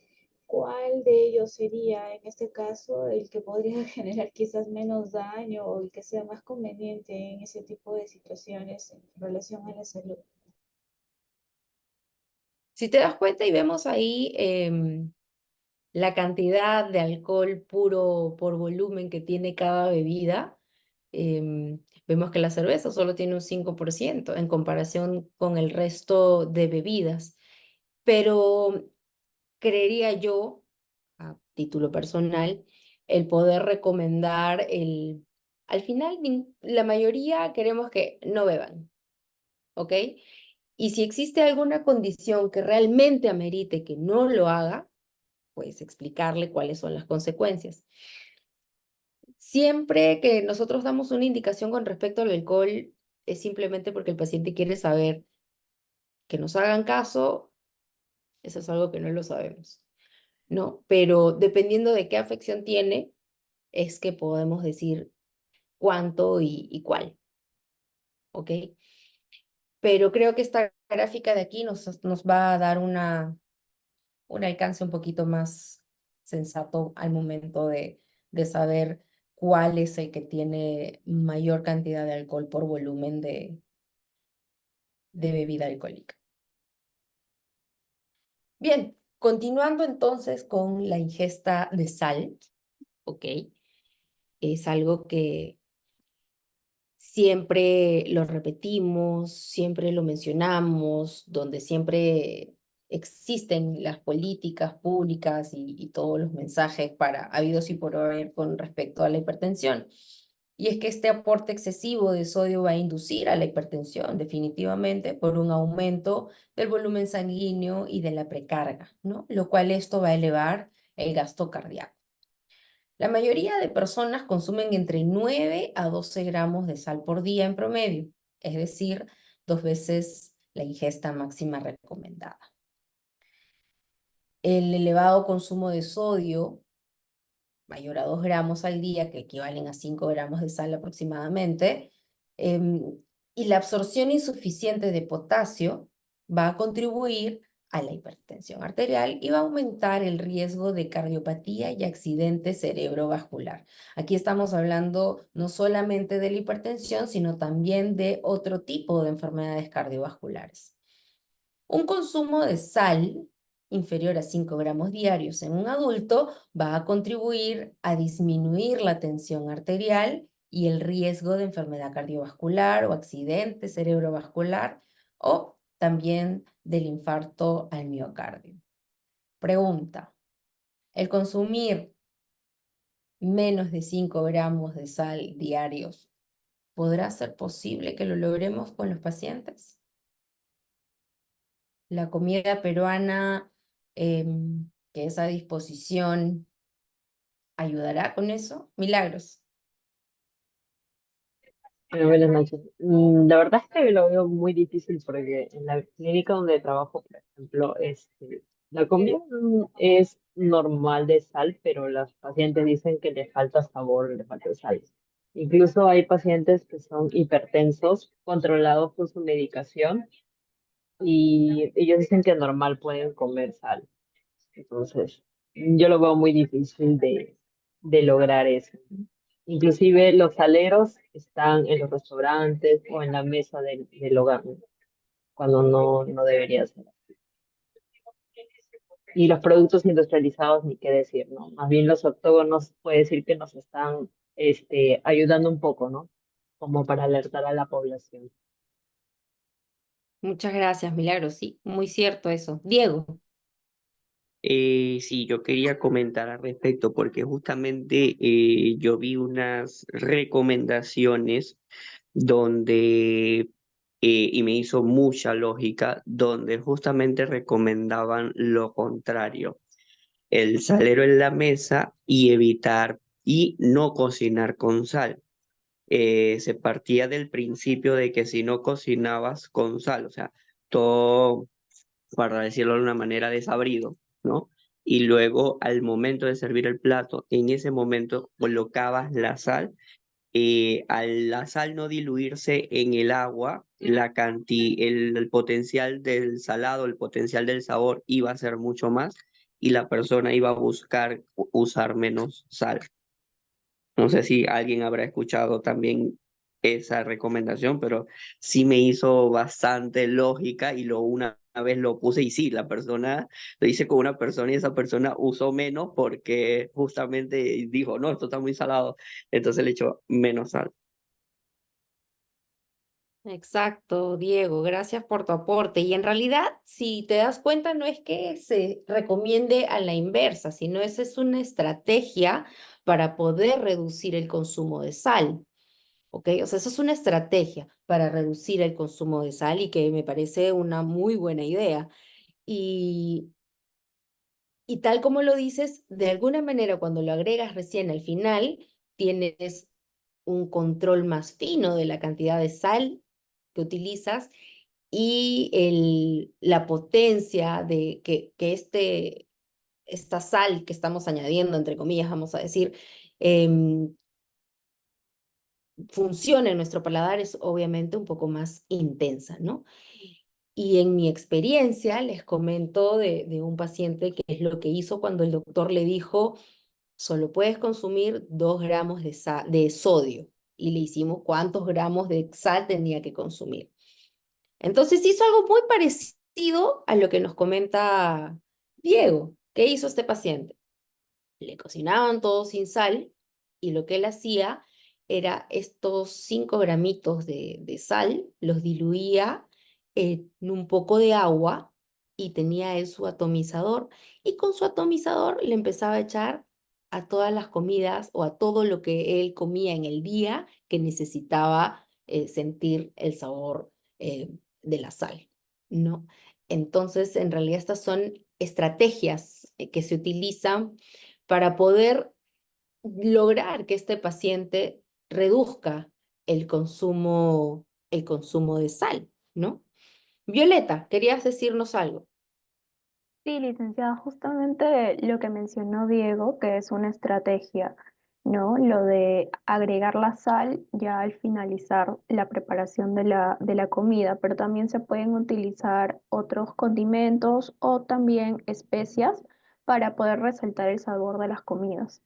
¿cuál de ellos sería en este caso el que podría generar quizás menos daño o el que sea más conveniente en ese tipo de situaciones en relación a la salud? Si te das cuenta y vemos ahí la cantidad de alcohol puro por volumen que tiene cada bebida, vemos que la cerveza solo tiene un 5% en comparación con el resto de bebidas. Pero creería yo, a título personal, el poder recomendar al final la mayoría queremos que no beban, ¿ok? Y si existe alguna condición que realmente amerite que no lo haga, pues explicarle cuáles son las consecuencias. Siempre que nosotros damos una indicación con respecto al alcohol, es simplemente porque el paciente quiere saber que nos hagan caso, eso es algo que no lo sabemos, ¿no? Pero dependiendo de qué afección tiene, es que podemos decir cuánto y cuál, ¿ok? Pero creo que esta gráfica de aquí nos va a dar un alcance un poquito más sensato al momento de saber cuál es el que tiene mayor cantidad de alcohol por volumen de bebida alcohólica. Bien, continuando entonces con la ingesta de sal, ¿ok? Es algo que siempre lo repetimos, siempre lo mencionamos, donde siempre existen las políticas públicas y todos los mensajes para habidos y por haber con respecto a la hipertensión. Y es que este aporte excesivo de sodio va a inducir a la hipertensión, definitivamente, por un aumento del volumen sanguíneo y de la precarga, ¿no? Lo cual esto va a elevar el gasto cardíaco. La mayoría de personas consumen entre 9 a 12 gramos de sal por día en promedio, es decir, 2 veces la ingesta máxima recomendada. El elevado consumo de sodio, mayor a 2 gramos al día, que equivalen a 5 gramos de sal aproximadamente, y la absorción insuficiente de potasio va a contribuir a la hipertensión arterial y va a aumentar el riesgo de cardiopatía y accidente cerebrovascular. Aquí estamos hablando no solamente de la hipertensión, sino también de otro tipo de enfermedades cardiovasculares. Un consumo de sal inferior a 5 gramos diarios en un adulto va a contribuir a disminuir la tensión arterial y el riesgo de enfermedad cardiovascular o accidente cerebrovascular o también del infarto al miocardio. Pregunta, ¿el consumir menos de 5 gramos de sal diarios podrá ser posible que lo logremos con los pacientes? La comida peruana que es a disposición ayudará con eso. Milagros. Buenas noches. La verdad es que lo veo muy difícil porque en la clínica donde trabajo, por ejemplo, la comida es normal de sal, pero las pacientes dicen que le falta sabor, le falta sal. Incluso hay pacientes que son hipertensos, controlados por su medicación, y ellos dicen que normal pueden comer sal. Entonces, yo lo veo muy difícil de lograr eso. Inclusive los saleros están en los restaurantes o en la mesa del hogar, ¿no? Cuando no debería ser. Y los productos industrializados, ni qué decir, ¿no? Más bien los octógonos puede decir que nos están ayudando un poco, ¿no? Como para alertar a la población. Muchas gracias, Milagros. Sí, muy cierto eso. Diego. Sí, yo quería comentar al respecto porque justamente yo vi unas recomendaciones donde, y me hizo mucha lógica, donde justamente recomendaban lo contrario, el salero en la mesa y evitar y no cocinar con sal. Se partía del principio de que si no cocinabas con sal, o sea, todo, para decirlo de una manera, desabrido, ¿no? Y luego al momento de servir el plato, en ese momento colocabas la sal, al la sal no diluirse en el agua, el potencial del salado, el potencial del sabor iba a ser mucho más y la persona iba a buscar usar menos sal. No sé si alguien habrá escuchado también esa recomendación, pero sí me hizo bastante lógica y una vez lo puse y sí, la persona, lo hice con una persona y esa persona usó menos porque justamente dijo, no, esto está muy salado, entonces le echó menos sal. Exacto, Diego, gracias por tu aporte. Y en realidad, si te das cuenta, no es que se recomiende a la inversa, sino esa es una estrategia para poder reducir el consumo de sal, ¿ok? O sea, esa es una estrategia para reducir el consumo de sal y que me parece una muy buena idea. Y, y tal como lo dices, de alguna manera, cuando lo agregas recién al final, tienes un control más fino de la cantidad de sal que utilizas y la potencia de que esta sal que estamos añadiendo, entre comillas, vamos a decir, funcione en nuestro paladar es obviamente un poco más intensa, ¿no? Y en mi experiencia les comento de un paciente que es lo que hizo cuando el doctor le dijo, solo puedes consumir 2 gramos de sodio. Y le hicimos cuántos gramos de sal tenía que consumir. Entonces hizo algo muy parecido a lo que nos comenta Diego. ¿Qué hizo este paciente? Le cocinaban todo sin sal y lo que él hacía era estos 5 gramitos de sal, los diluía en un poco de agua y tenía él su atomizador y con su atomizador le empezaba a echar a todas las comidas o a todo lo que él comía en el día que necesitaba sentir el sabor de la sal, ¿no? Entonces, en realidad estas son estrategias que se utilizan para poder lograr que este paciente reduzca el consumo de sal, ¿no? Violeta, querías decirnos algo. Sí, licenciada, justamente lo que mencionó Diego, que es una estrategia, ¿no? Lo de agregar la sal ya al finalizar la preparación de la comida, pero también se pueden utilizar otros condimentos o también especias para poder resaltar el sabor de las comidas.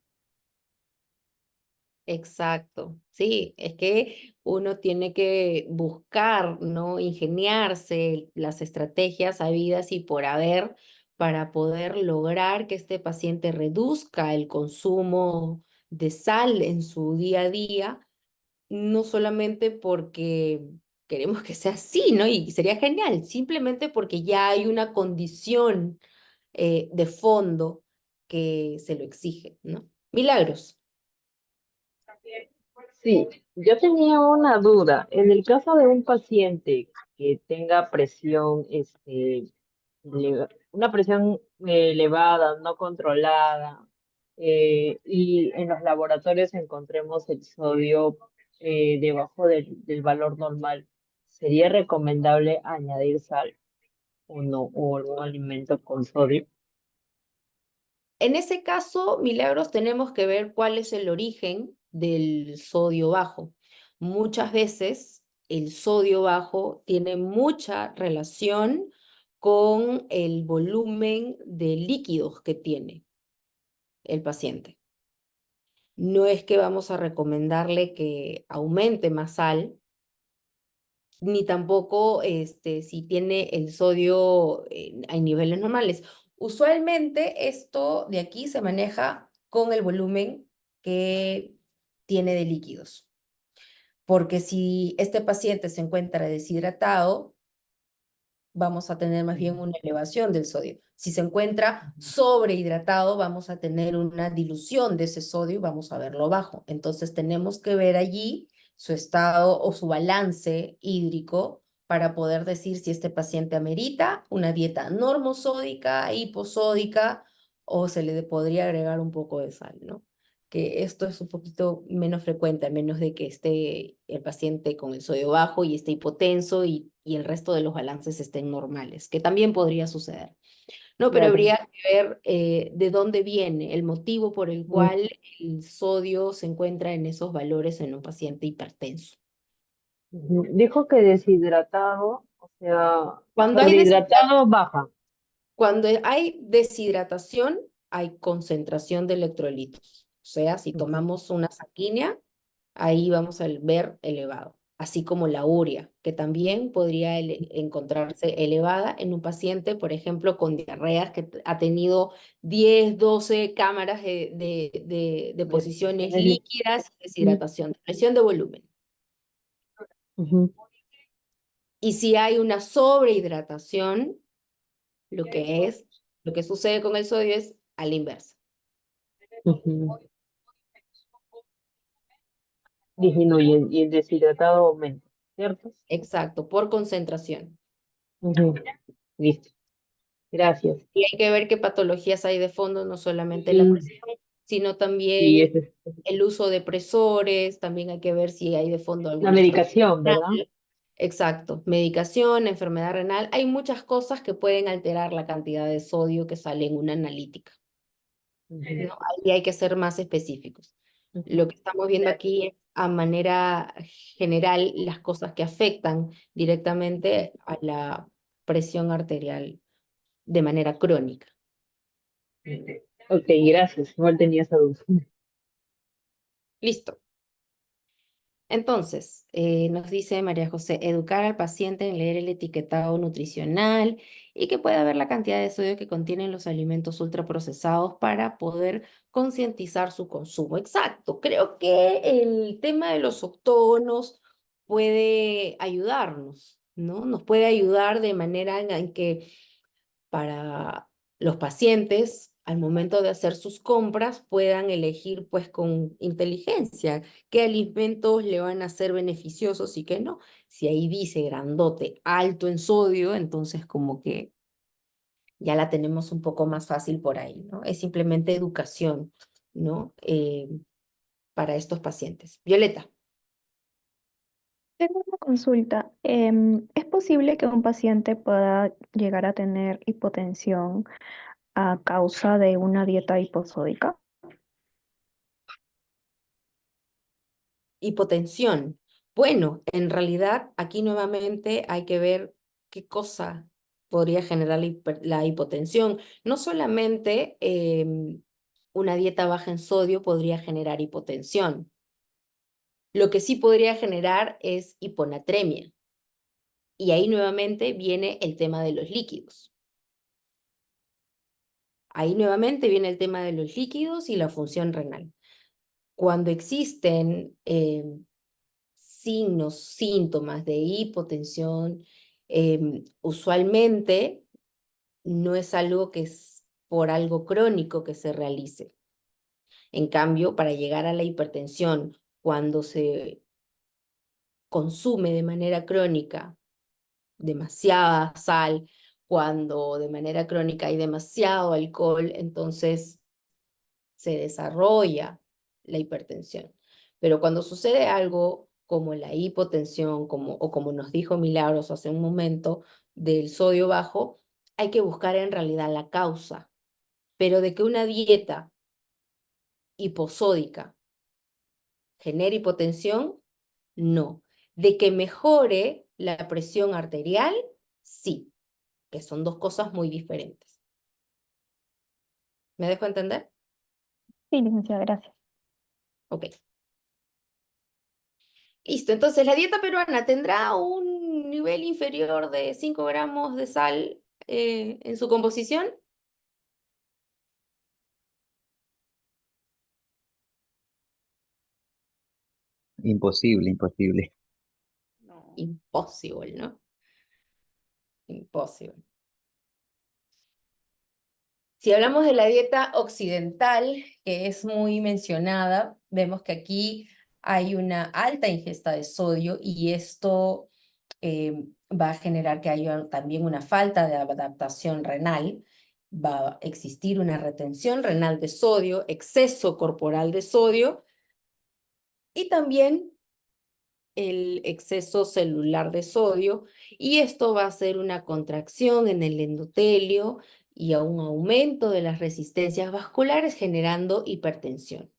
Exacto, sí, es que uno tiene que buscar, ¿no? Ingeniarse las estrategias habidas y por haber para poder lograr que este paciente reduzca el consumo de sal en su día a día, no solamente porque queremos que sea así, ¿no? Y sería genial, simplemente porque ya hay una condición de fondo que se lo exige, ¿no? Milagros. Sí, yo tenía una duda. En el caso de un paciente que tenga presión, una presión elevada, no controlada, y en los laboratorios encontremos el sodio debajo del valor normal, ¿sería recomendable añadir sal o no, o algún alimento con sodio? En ese caso, Milagros, tenemos que ver cuál es el origen del sodio bajo. Muchas veces el sodio bajo tiene mucha relación con el volumen de líquidos que tiene el paciente. No es que vamos a recomendarle que aumente más sal, ni tampoco si tiene el sodio a niveles normales. Usualmente esto de aquí se maneja con el volumen que tiene de líquidos, porque si este paciente se encuentra deshidratado, vamos a tener más bien una elevación del sodio. Si se encuentra sobrehidratado, vamos a tener una dilución de ese sodio y vamos a verlo bajo. Entonces tenemos que ver allí su estado o su balance hídrico para poder decir si este paciente amerita una dieta normosódica, hiposódica o se le podría agregar un poco de sal, ¿no? Que esto es un poquito menos frecuente, a menos de que esté el paciente con el sodio bajo y esté hipotenso y el resto de los balances estén normales, que también podría suceder. No, pero Claro. habría que ver de dónde viene el motivo por el Mm. cual el sodio se encuentra en esos valores en un paciente hipertenso. Ujú. Dijo que deshidratado, o sea, Cuando hay sobrehidratado baja. Cuando hay deshidratación, hay concentración de electrolitos. O sea, si Ujú. tomamos una sanguínea, ahí vamos a ver elevado, así como la urea, que también podría encontrarse elevada en un paciente, por ejemplo, con diarreas que ha tenido 10, 12 cámaras de posiciones líquidas y Ujú. deshidratación, presión de volumen. Ujú. Y si hay una sobrehidratación, lo que sucede con el sodio es a la inversa. Ujú. Disminuye y el deshidratado aumenta, ¿cierto? Exacto, por concentración. Ujú. Listo. Gracias. Y hay que ver qué patologías hay de fondo, no solamente la Mm. presión, sino Sí, también ese es el uso de presores, también hay que ver si hay de fondo la alguna enfermedad medicación, ¿verdad? renal. Exacto, medicación, enfermedad renal. Hay muchas cosas que pueden alterar la cantidad de sodio que sale en una analítica, Ujú. ¿no? Ahí hay que ser más específicos. Ujú. Lo que estamos viendo aquí es a manera general las cosas que afectan directamente a la presión arterial de manera crónica. Ok, gracias. Igual tenía esa duda. Listo. Entonces, nos dice María José, educar al paciente en leer el etiquetado nutricional y que pueda ver la cantidad de sodio que contienen los alimentos ultraprocesados para poder concientizar su consumo. Exacto. Creo que el tema de los octógonos puede ayudarnos, ¿no? Nos puede ayudar de manera en que para los pacientes, al momento de hacer sus compras, puedan elegir pues con inteligencia qué alimentos le van a ser beneficiosos y qué no. Si ahí dice grandote, alto en sodio, entonces como que ya la tenemos un poco más fácil por ahí, ¿no? Es simplemente educación, ¿no? Para estos pacientes. Violeta. Tengo una consulta. ¿Es posible que un paciente pueda llegar a tener hipotensión a causa de una dieta hiposódica? Hipotensión. Bueno, en realidad aquí nuevamente hay que ver qué cosa podría generar la hipotensión. No solamente una dieta baja en sodio podría generar hipotensión. Lo que sí podría generar es hiponatremia. Y ahí nuevamente viene el tema de los líquidos. Ahí nuevamente viene el tema de los líquidos y la función renal. Cuando existen signos, síntomas de hipotensión, usualmente no es algo que es por algo crónico que se realice. En cambio, para llegar a la hipertensión, cuando se consume de manera crónica demasiada sal, cuando de manera crónica hay demasiado alcohol, entonces se desarrolla la hipertensión. Pero cuando sucede algo como la hipotensión, o como nos dijo Milagros hace un momento, del sodio bajo, hay que buscar en realidad la causa. Pero de que una dieta hiposódica genere hipotensión, no. De que mejore la presión arterial, sí, que son dos cosas muy diferentes. ¿Me dejo entender? Sí, licenciada, gracias. Ok. Listo, entonces la dieta peruana tendrá un nivel inferior de 5 gramos de sal en su composición. Imposible, imposible. Imposible, ¿no? Imposible. Si hablamos de la dieta occidental, que es muy mencionada, vemos que aquí hay una alta ingesta de sodio y esto va a generar que haya también una falta de adaptación renal, va a existir una retención renal de sodio, exceso corporal de sodio y también el exceso celular de sodio, y esto va a hacer una contracción en el endotelio y a un aumento de las resistencias vasculares generando hipertensión.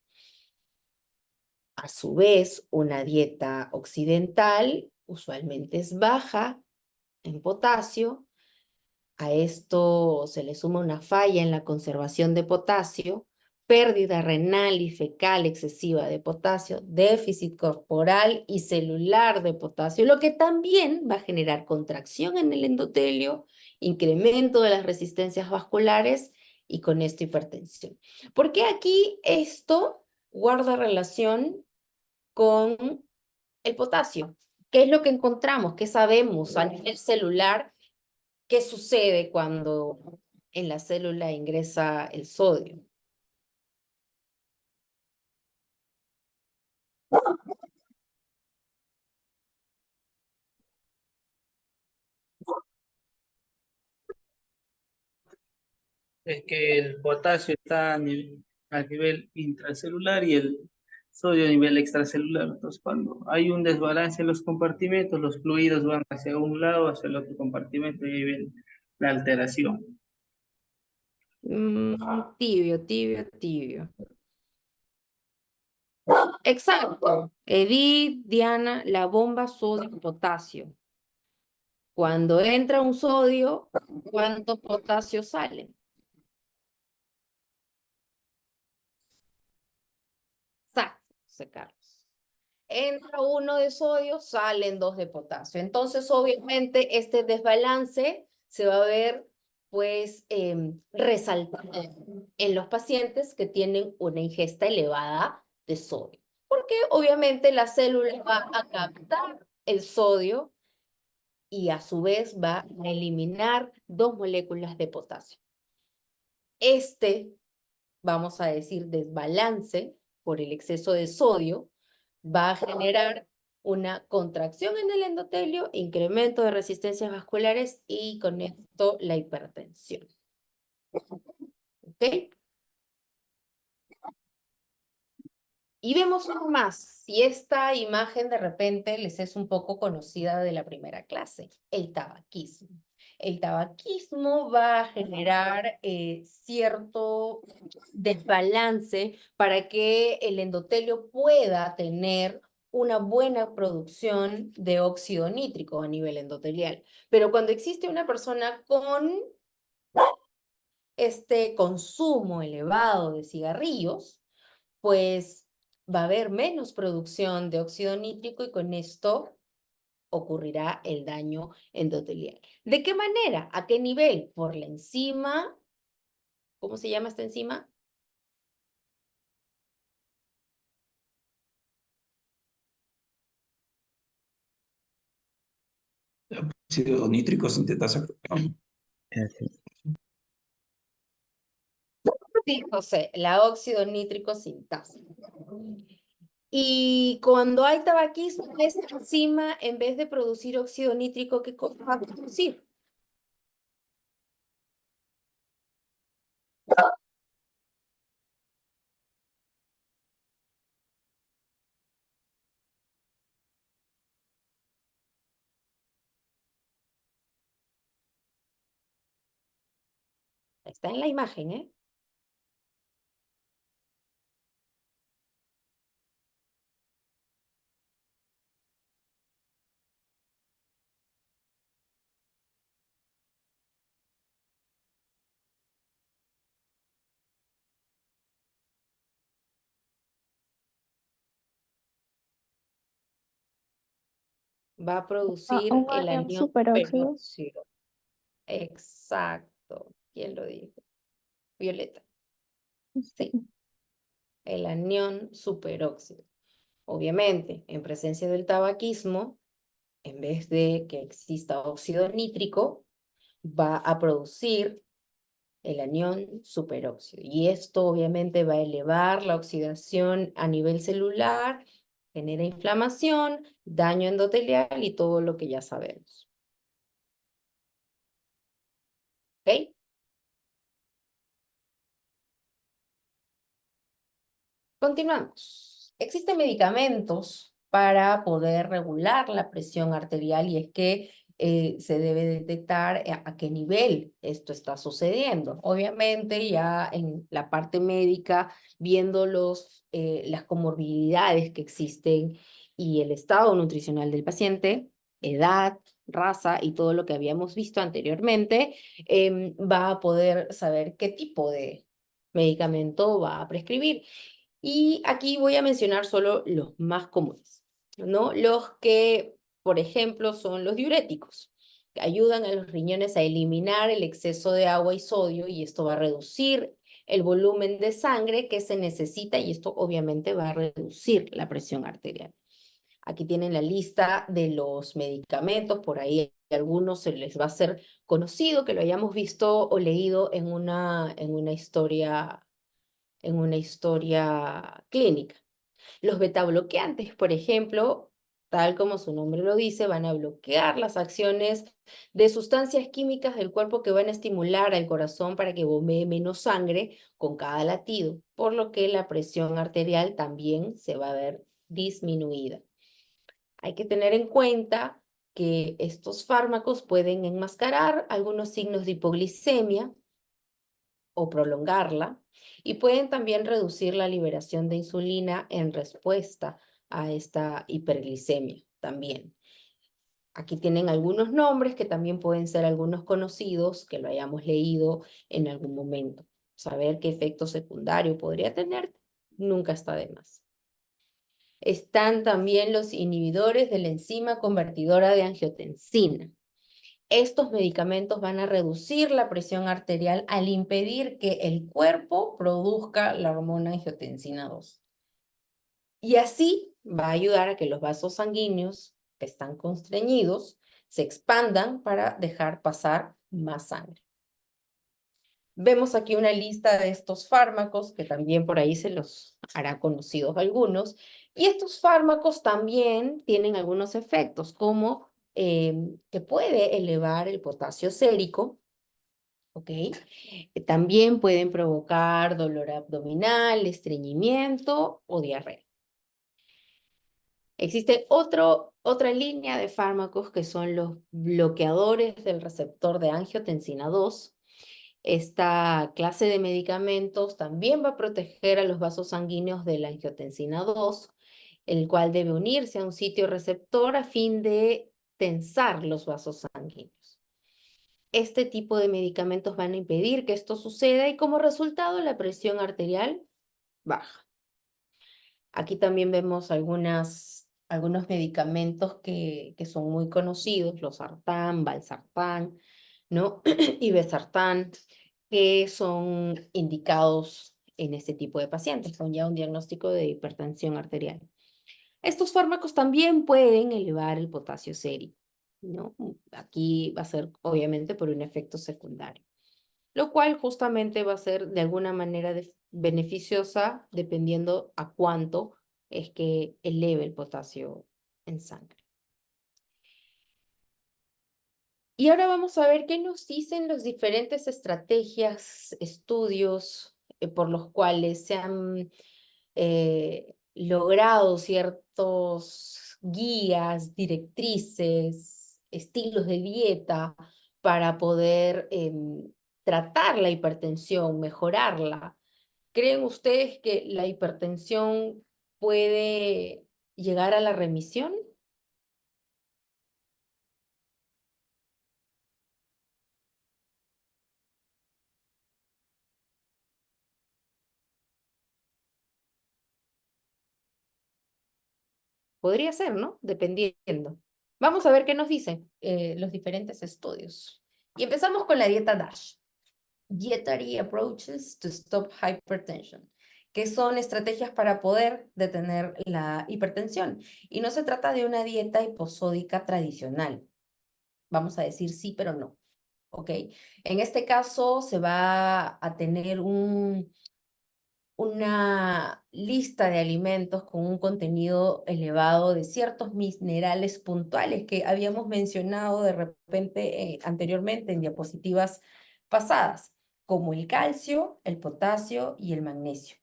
A su vez, una dieta occidental usualmente es baja en potasio. A esto se le suma una falla en la conservación de potasio, pérdida renal y fecal excesiva de potasio, déficit corporal y celular de potasio, lo que también va a generar contracción en el endotelio, incremento de las resistencias vasculares y con esto hipertensión. ¿Por qué aquí esto guarda relación con el potasio? ¿Qué es lo que encontramos? ¿Qué sabemos a nivel celular? ¿Qué sucede cuando en la célula ingresa el sodio? Es que el potasio está a nivel intracelular y el sodio a nivel extracelular. Entonces, cuando hay un desbalance en los compartimentos, los fluidos van hacia un lado, hacia el otro compartimento y ahí viene la alteración. Tibio, tibio, tibio. Exacto. Edith, Diana, la bomba sodio-potasio. Cuando entra un sodio, ¿cuánto potasio sale? Exacto, José Carlos. Entra uno de sodio, salen dos de potasio. Entonces, obviamente, este desbalance se va a ver, pues, resaltado en los pacientes que tienen una ingesta elevada de sodio. Porque, obviamente, la célula va a captar el sodio y, a su vez, va a eliminar dos moléculas de potasio. Este, vamos a decir, desbalance por el exceso de sodio, va a generar una contracción en el endotelio, incremento de resistencias vasculares y con esto la hipertensión. ¿Ok? Y vemos uno más. Si esta imagen de repente les es un poco conocida de la primera clase, el tabaquismo. El tabaquismo va a generar cierto desbalance para que el endotelio pueda tener una buena producción de óxido nítrico a nivel endotelial. Pero cuando existe una persona con este consumo elevado de cigarrillos, pues va a haber menos producción de óxido nítrico y con esto ocurrirá el daño endotelial. ¿De qué manera? ¿A qué nivel? Por la enzima. ¿Cómo se llama esta enzima? Ácido nítrico sintetasa. Sí, José, la óxido nítrico sintasa. Y cuando hay tabaquismo, esta enzima, en vez de producir óxido nítrico, ¿qué cosa va a producir? Está en la imagen, ¿eh? Va a producir Un el anión anión superóxido. peróxido. Exacto. ¿Quién lo dijo? Violeta. Sí, el anión superóxido. Obviamente, en presencia del tabaquismo, en vez de que exista óxido nítrico, va a producir el anión superóxido. Y esto obviamente va a elevar la oxidación a nivel celular, genera inflamación, daño endotelial y todo lo que ya sabemos. ¿Ok? Continuamos. Existen medicamentos para poder regular la presión arterial y es que se debe detectar a qué nivel esto está sucediendo. Obviamente ya en la parte médica, viendo las comorbilidades que existen y el estado nutricional del paciente, edad, raza y todo lo que habíamos visto anteriormente, va a poder saber qué tipo de medicamento va a prescribir. Y aquí voy a mencionar solo los más comunes, ¿no? Los que, por ejemplo, son los diuréticos, que ayudan a los riñones a eliminar el exceso de agua y sodio y esto va a reducir el volumen de sangre que se necesita y esto obviamente va a reducir la presión arterial. Aquí tienen la lista de los medicamentos, por ahí algunos se les va a ser conocido, que lo hayamos visto o leído en una historia clínica. Los betabloqueantes, por ejemplo, tal como su nombre lo dice, van a bloquear las acciones de sustancias químicas del cuerpo que van a estimular al corazón para que bombee menos sangre con cada latido, por lo que la presión arterial también se va a ver disminuida. Hay que tener en cuenta que estos fármacos pueden enmascarar algunos signos de hipoglicemia o prolongarla, y pueden también reducir la liberación de insulina en respuesta a esta hiperglicemia también. Aquí tienen algunos nombres que también pueden ser algunos conocidos que lo hayamos leído en algún momento. Saber qué efecto secundario podría tener nunca está de más. Están también los inhibidores de la enzima convertidora de angiotensina. Estos medicamentos van a reducir la presión arterial al impedir que el cuerpo produzca la hormona angiotensina 2. Y así va a ayudar a que los vasos sanguíneos que están constreñidos se expandan para dejar pasar más sangre. Vemos aquí una lista de estos fármacos que también por ahí se los hará conocidos algunos. Y estos fármacos también tienen algunos efectos como que puede elevar el potasio sérico, ¿ok? También pueden provocar dolor abdominal, estreñimiento o diarrea. Existe otra línea de fármacos que son los bloqueadores del receptor de angiotensina 2. Esta clase de medicamentos también va a proteger a los vasos sanguíneos de la angiotensina 2, el cual debe unirse a un sitio receptor a fin de tensar los vasos sanguíneos. Este tipo de medicamentos van a impedir que esto suceda y como resultado la presión arterial baja. Aquí también vemos algunos medicamentos que son muy conocidos, los sartán, valsartán, ¿no? y besartán, que son indicados en este tipo de pacientes, con ya un diagnóstico de hipertensión arterial. Estos fármacos también pueden elevar el potasio sérico, ¿no? Aquí va a ser obviamente por un efecto secundario, lo cual justamente va a ser de alguna manera beneficiosa dependiendo a cuánto es que eleve el potasio en sangre. Y ahora vamos a ver qué nos dicen las diferentes estrategias, estudios por los cuales se han logrado ciertos guías, directrices, estilos de dieta para poder tratar la hipertensión, mejorarla. ¿Creen ustedes que la hipertensión puede llegar a la remisión? Podría ser, ¿no? Dependiendo. Vamos a ver qué nos dicen los diferentes estudios. Y empezamos con la dieta DASH. Dietary Approaches to Stop Hypertension, que son estrategias para poder detener la hipertensión. Y no se trata de una dieta hiposódica tradicional. Vamos a decir sí, pero no. ¿ok? En este caso se va a tener una lista de alimentos con un contenido elevado de ciertos minerales puntuales que habíamos mencionado de repente anteriormente en diapositivas pasadas, como el calcio, el potasio y el magnesio,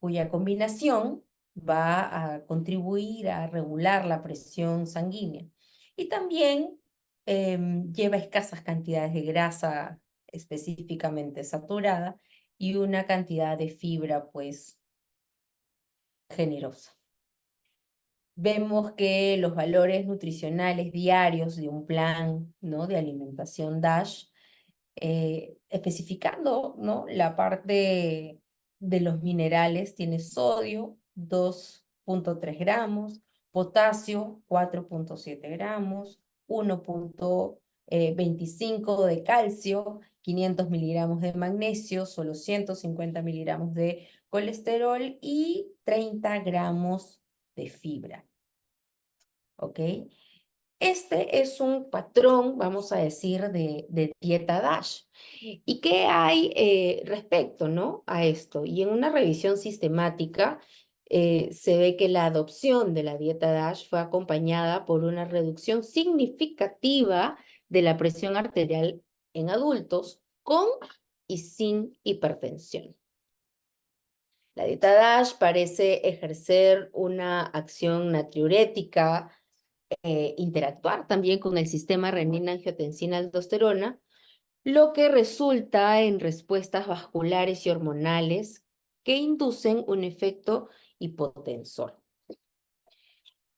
cuya combinación va a contribuir a regular la presión sanguínea. Y también lleva escasas cantidades de grasa específicamente saturada y una cantidad de fibra, pues, generosa. Vemos que los valores nutricionales diarios de un plan, ¿no?, de alimentación DASH, especificando, ¿no?, la parte de los minerales, tiene sodio 2,3 gramos, potasio 4,7 gramos, 1,25 de calcio, 500 miligramos de magnesio, solo 150 miligramos de colesterol y 30 gramos de fibra. ¿Ok? Este es un patrón, vamos a decir, de dieta DASH. ¿Y qué hay respecto, ¿no?, a esto? Y en una revisión sistemática se ve que la adopción de la dieta DASH fue acompañada por una reducción significativa de la presión arterial en adultos con y sin hipertensión. La dieta DASH parece ejercer una acción natriurética, interactuar también con el sistema renina-angiotensina-aldosterona, lo que resulta en respuestas vasculares y hormonales que inducen un efecto hipotensor.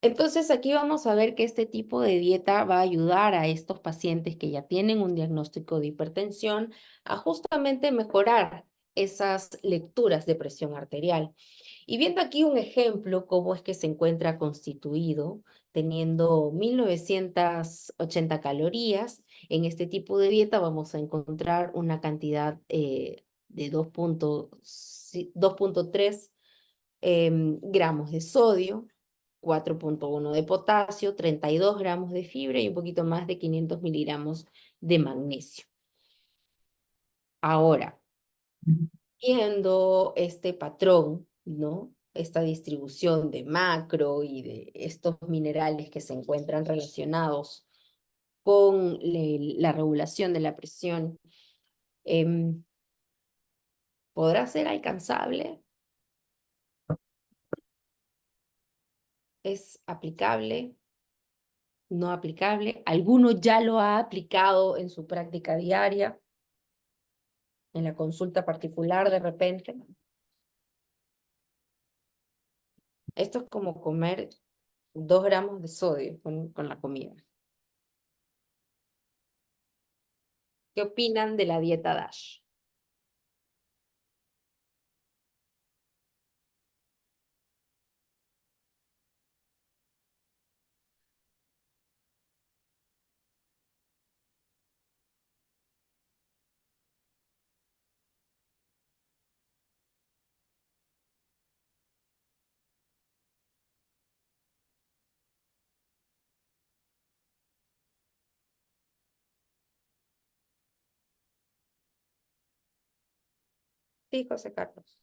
Entonces aquí vamos a ver que este tipo de dieta va a ayudar a estos pacientes que ya tienen un diagnóstico de hipertensión a justamente mejorar esas lecturas de presión arterial. Y viendo aquí un ejemplo, cómo es que se encuentra constituido, teniendo 1980 calorías, en este tipo de dieta vamos a encontrar una cantidad de 2,3 gramos de sodio, 4,1 de potasio, 32 gramos de fibra y un poquito más de 500 miligramos de magnesio. Ahora, viendo este patrón, ¿no?, esta distribución de macro y de estos minerales que se encuentran relacionados con la regulación de la presión, ¿podrá ser alcanzable? ¿Es aplicable? ¿No aplicable? ¿Alguno ya lo ha aplicado en su práctica diaria? ¿En la consulta particular de repente? Esto es como comer 2 gramos de sodio con la comida. ¿Qué opinan de la dieta DASH? Sí, José Carlos.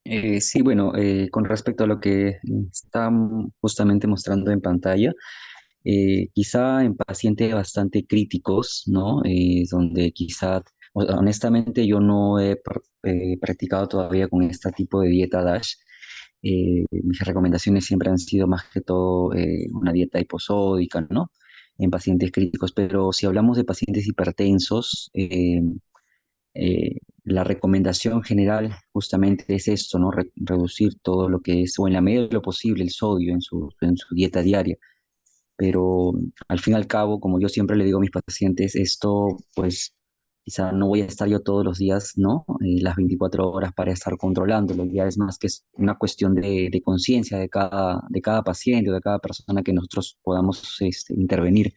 Sí, bueno, con respecto a lo que están justamente mostrando en pantalla, quizá en pacientes bastante críticos, ¿no? Donde quizá, honestamente, yo no he practicado todavía con este tipo de dieta DASH. Mis recomendaciones siempre han sido más que todo una dieta hiposódica, ¿no? En pacientes críticos, pero si hablamos de pacientes hipertensos, la recomendación general justamente es esto, ¿no? Reducir todo lo que es, o en la medida de lo posible, el sodio en su dieta diaria. Pero al fin y al cabo, como yo siempre le digo a mis pacientes, esto pues quizá no voy a estar yo todos los días, ¿no? Las 24 horas para estar controlándolo. Ya es más que es una cuestión de conciencia de cada paciente o de cada persona que nosotros podamos intervenir.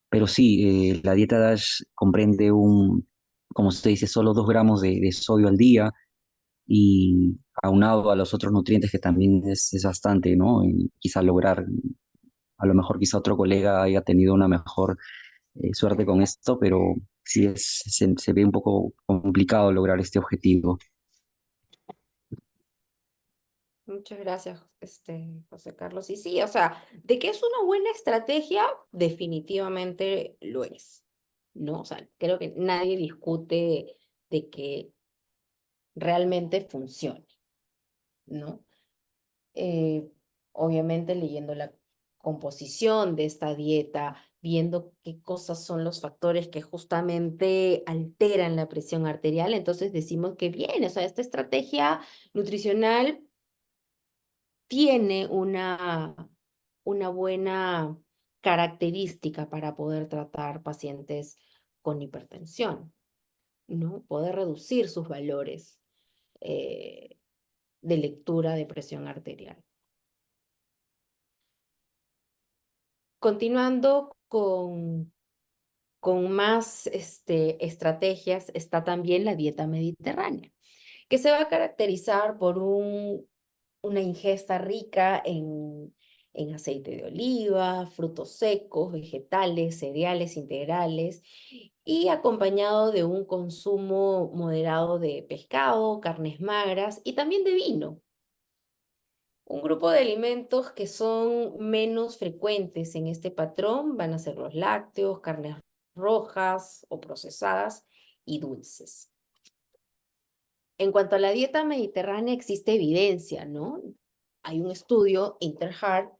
Pero sí, la dieta DASH comprende como usted dice, solo 2 gramos de sodio al día y aunado a los otros nutrientes que también es bastante, ¿no? Y quizá lograr a lo mejor quizá otro colega haya tenido una mejor suerte con esto, pero sí se ve un poco complicado lograr este objetivo. Muchas gracias, José Carlos. Y sí, o sea, de que es una buena estrategia, definitivamente lo es, ¿no? O sea, creo que nadie discute de que realmente funcione, ¿no? Eh, Obviamente leyendo la composición de esta dieta, viendo qué cosas son los factores que justamente alteran la presión arterial, entonces decimos que bien, o sea, esta estrategia nutricional tiene una buena característica para poder tratar pacientes con hipertensión, ¿no? Poder reducir sus valores de lectura de presión arterial. Continuando con más estrategias, está también la dieta mediterránea, que se va a caracterizar por una ingesta rica en aceite de oliva, frutos secos, vegetales, cereales integrales y acompañado de un consumo moderado de pescado, carnes magras y también de vino. Un grupo de alimentos que son menos frecuentes en este patrón van a ser los lácteos, carnes rojas o procesadas y dulces. En cuanto a la dieta mediterránea, existe evidencia, ¿no? Hay un estudio, InterHeart,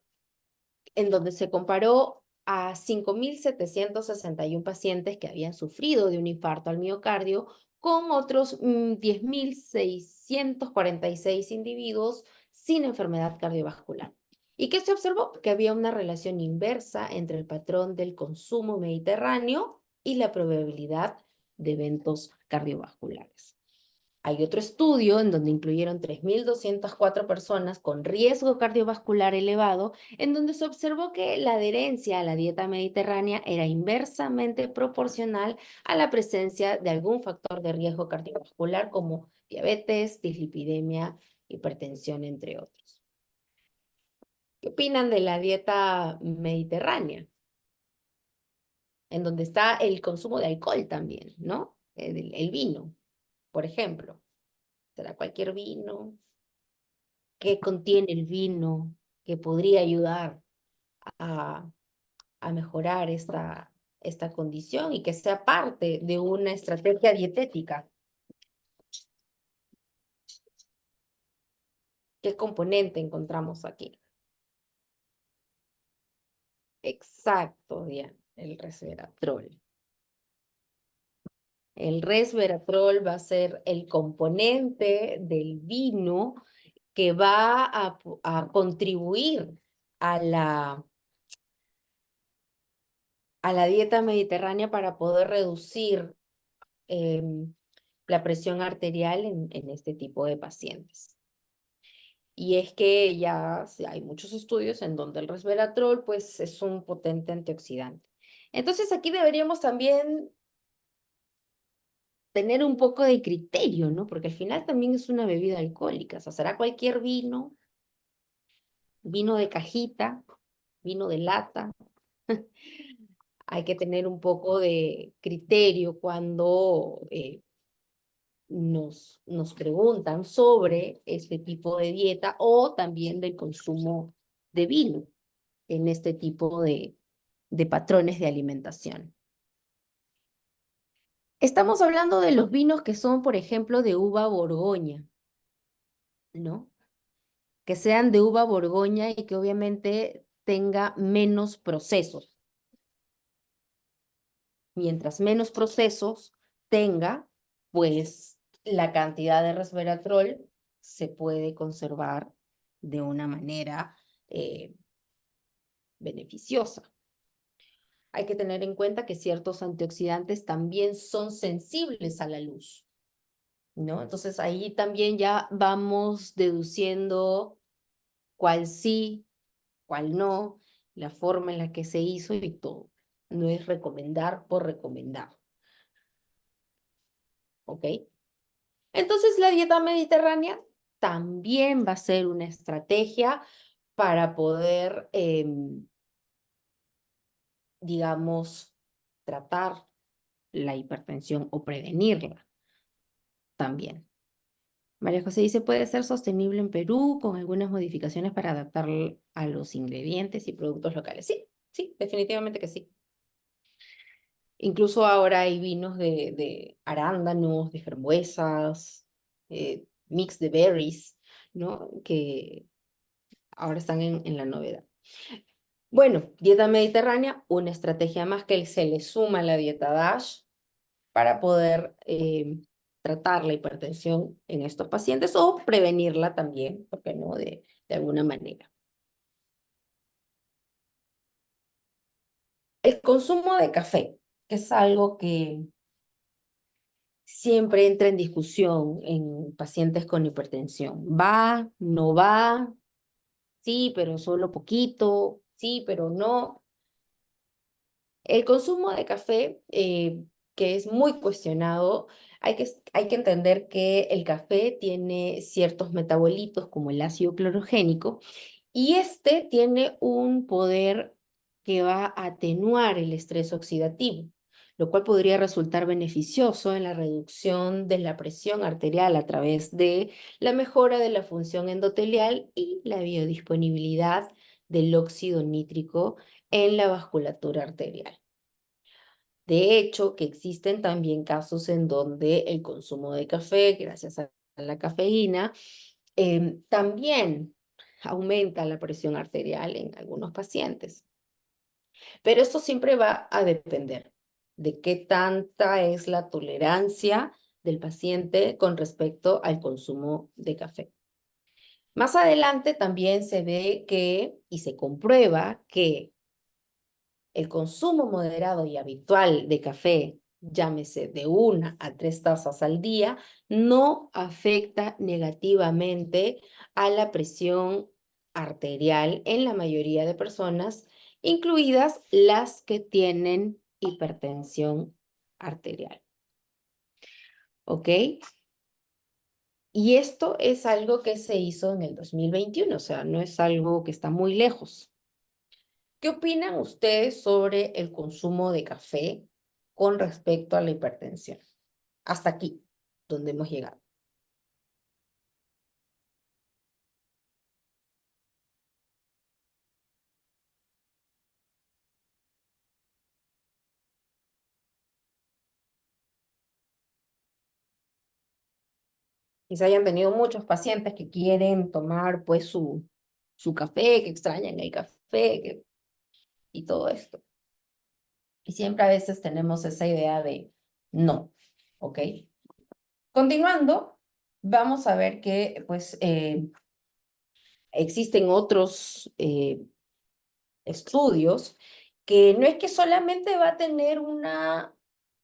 en donde se comparó a 5.761 pacientes que habían sufrido de un infarto al miocardio con otros 10.646 individuos sin enfermedad cardiovascular. ¿Y qué se observó? Que había una relación inversa entre el patrón del consumo mediterráneo y la probabilidad de eventos cardiovasculares. Hay otro estudio en donde incluyeron 3.204 personas con riesgo cardiovascular elevado, en donde se observó que la adherencia a la dieta mediterránea era inversamente proporcional a la presencia de algún factor de riesgo cardiovascular como diabetes, dislipidemia, hipertensión, entre otros. ¿Qué opinan de la dieta mediterránea? En donde está el consumo de alcohol también, ¿no? El vino, por ejemplo. ¿Será cualquier vino? ¿Qué contiene el vino que podría ayudar a, a mejorar esta condición y que sea parte de una estrategia dietética? ¿Qué componente encontramos aquí? Exacto, Diana, el resveratrol. El resveratrol va a ser el componente del vino que va a contribuir a la dieta mediterránea para poder reducir la presión arterial en este tipo de pacientes. Y es que ya hay muchos estudios en donde el resveratrol pues, es un potente antioxidante. Entonces aquí deberíamos también tener un poco de criterio, ¿no? Porque al final también es una bebida alcohólica. O sea, será cualquier vino, vino de cajita, vino de lata. Hay que tener un poco de criterio cuando nos preguntan sobre este tipo de dieta o también del consumo de vino en este tipo de patrones de alimentación. Estamos hablando de los vinos que son, por ejemplo, de uva Borgoña, ¿no? Que sean de uva Borgoña y que obviamente tenga menos procesos. Mientras menos procesos tenga, pues la cantidad de resveratrol se puede conservar de una manera beneficiosa. Hay que tener en cuenta que ciertos antioxidantes también son sensibles a la luz, ¿no? Entonces ahí también ya vamos deduciendo cuál sí, cuál no, la forma en la que se hizo y todo. No es recomendar por recomendar. ¿Ok? Entonces la dieta mediterránea también va a ser una estrategia para poder digamos, tratar la hipertensión o prevenirla también. María José dice, puede ser sostenible en Perú con algunas modificaciones para adaptar a los ingredientes y productos locales. Sí, sí, definitivamente que sí. Incluso ahora hay vinos de arándanos, de frambuesas, mix de berries, ¿no? Que ahora están en la novedad. Bueno, dieta mediterránea, una estrategia más que se le suma a la dieta DASH para poder tratar la hipertensión en estos pacientes o prevenirla también, ¿por qué no? De alguna manera. El consumo de café, que es algo que siempre entra en discusión en pacientes con hipertensión. ¿Va? ¿No va? Sí, pero solo poquito. Sí, pero no. El consumo de café, que es muy cuestionado, hay que entender que el café tiene ciertos metabolitos como el ácido clorogénico y este tiene un poder que va a atenuar el estrés oxidativo, lo cual podría resultar beneficioso en la reducción de la presión arterial a través de la mejora de la función endotelial y la biodisponibilidad del óxido nítrico en la vasculatura arterial. De hecho, que existen también casos en donde el consumo de café, gracias a la cafeína, también aumenta la presión arterial en algunos pacientes. Pero esto siempre va a depender de qué tanta es la tolerancia del paciente con respecto al consumo de café. Más adelante también se ve que, y se comprueba que el consumo moderado y habitual de café, llámese de 1 a 3 tazas al día, no afecta negativamente a la presión arterial en la mayoría de personas, incluidas las que tienen hipertensión arterial. ¿Ok? Y esto es algo que se hizo en el 2021, o sea, no es algo que está muy lejos. ¿Qué opinan ustedes sobre el consumo de café con respecto a la hipertensión? Hasta aquí, donde hemos llegado. Quizá hayan tenido muchos pacientes que quieren tomar pues su café, que extrañan el café y todo esto. Y siempre a veces tenemos esa idea de no, ¿ok? Continuando, vamos a ver que pues existen otros estudios que no es que solamente va a tener una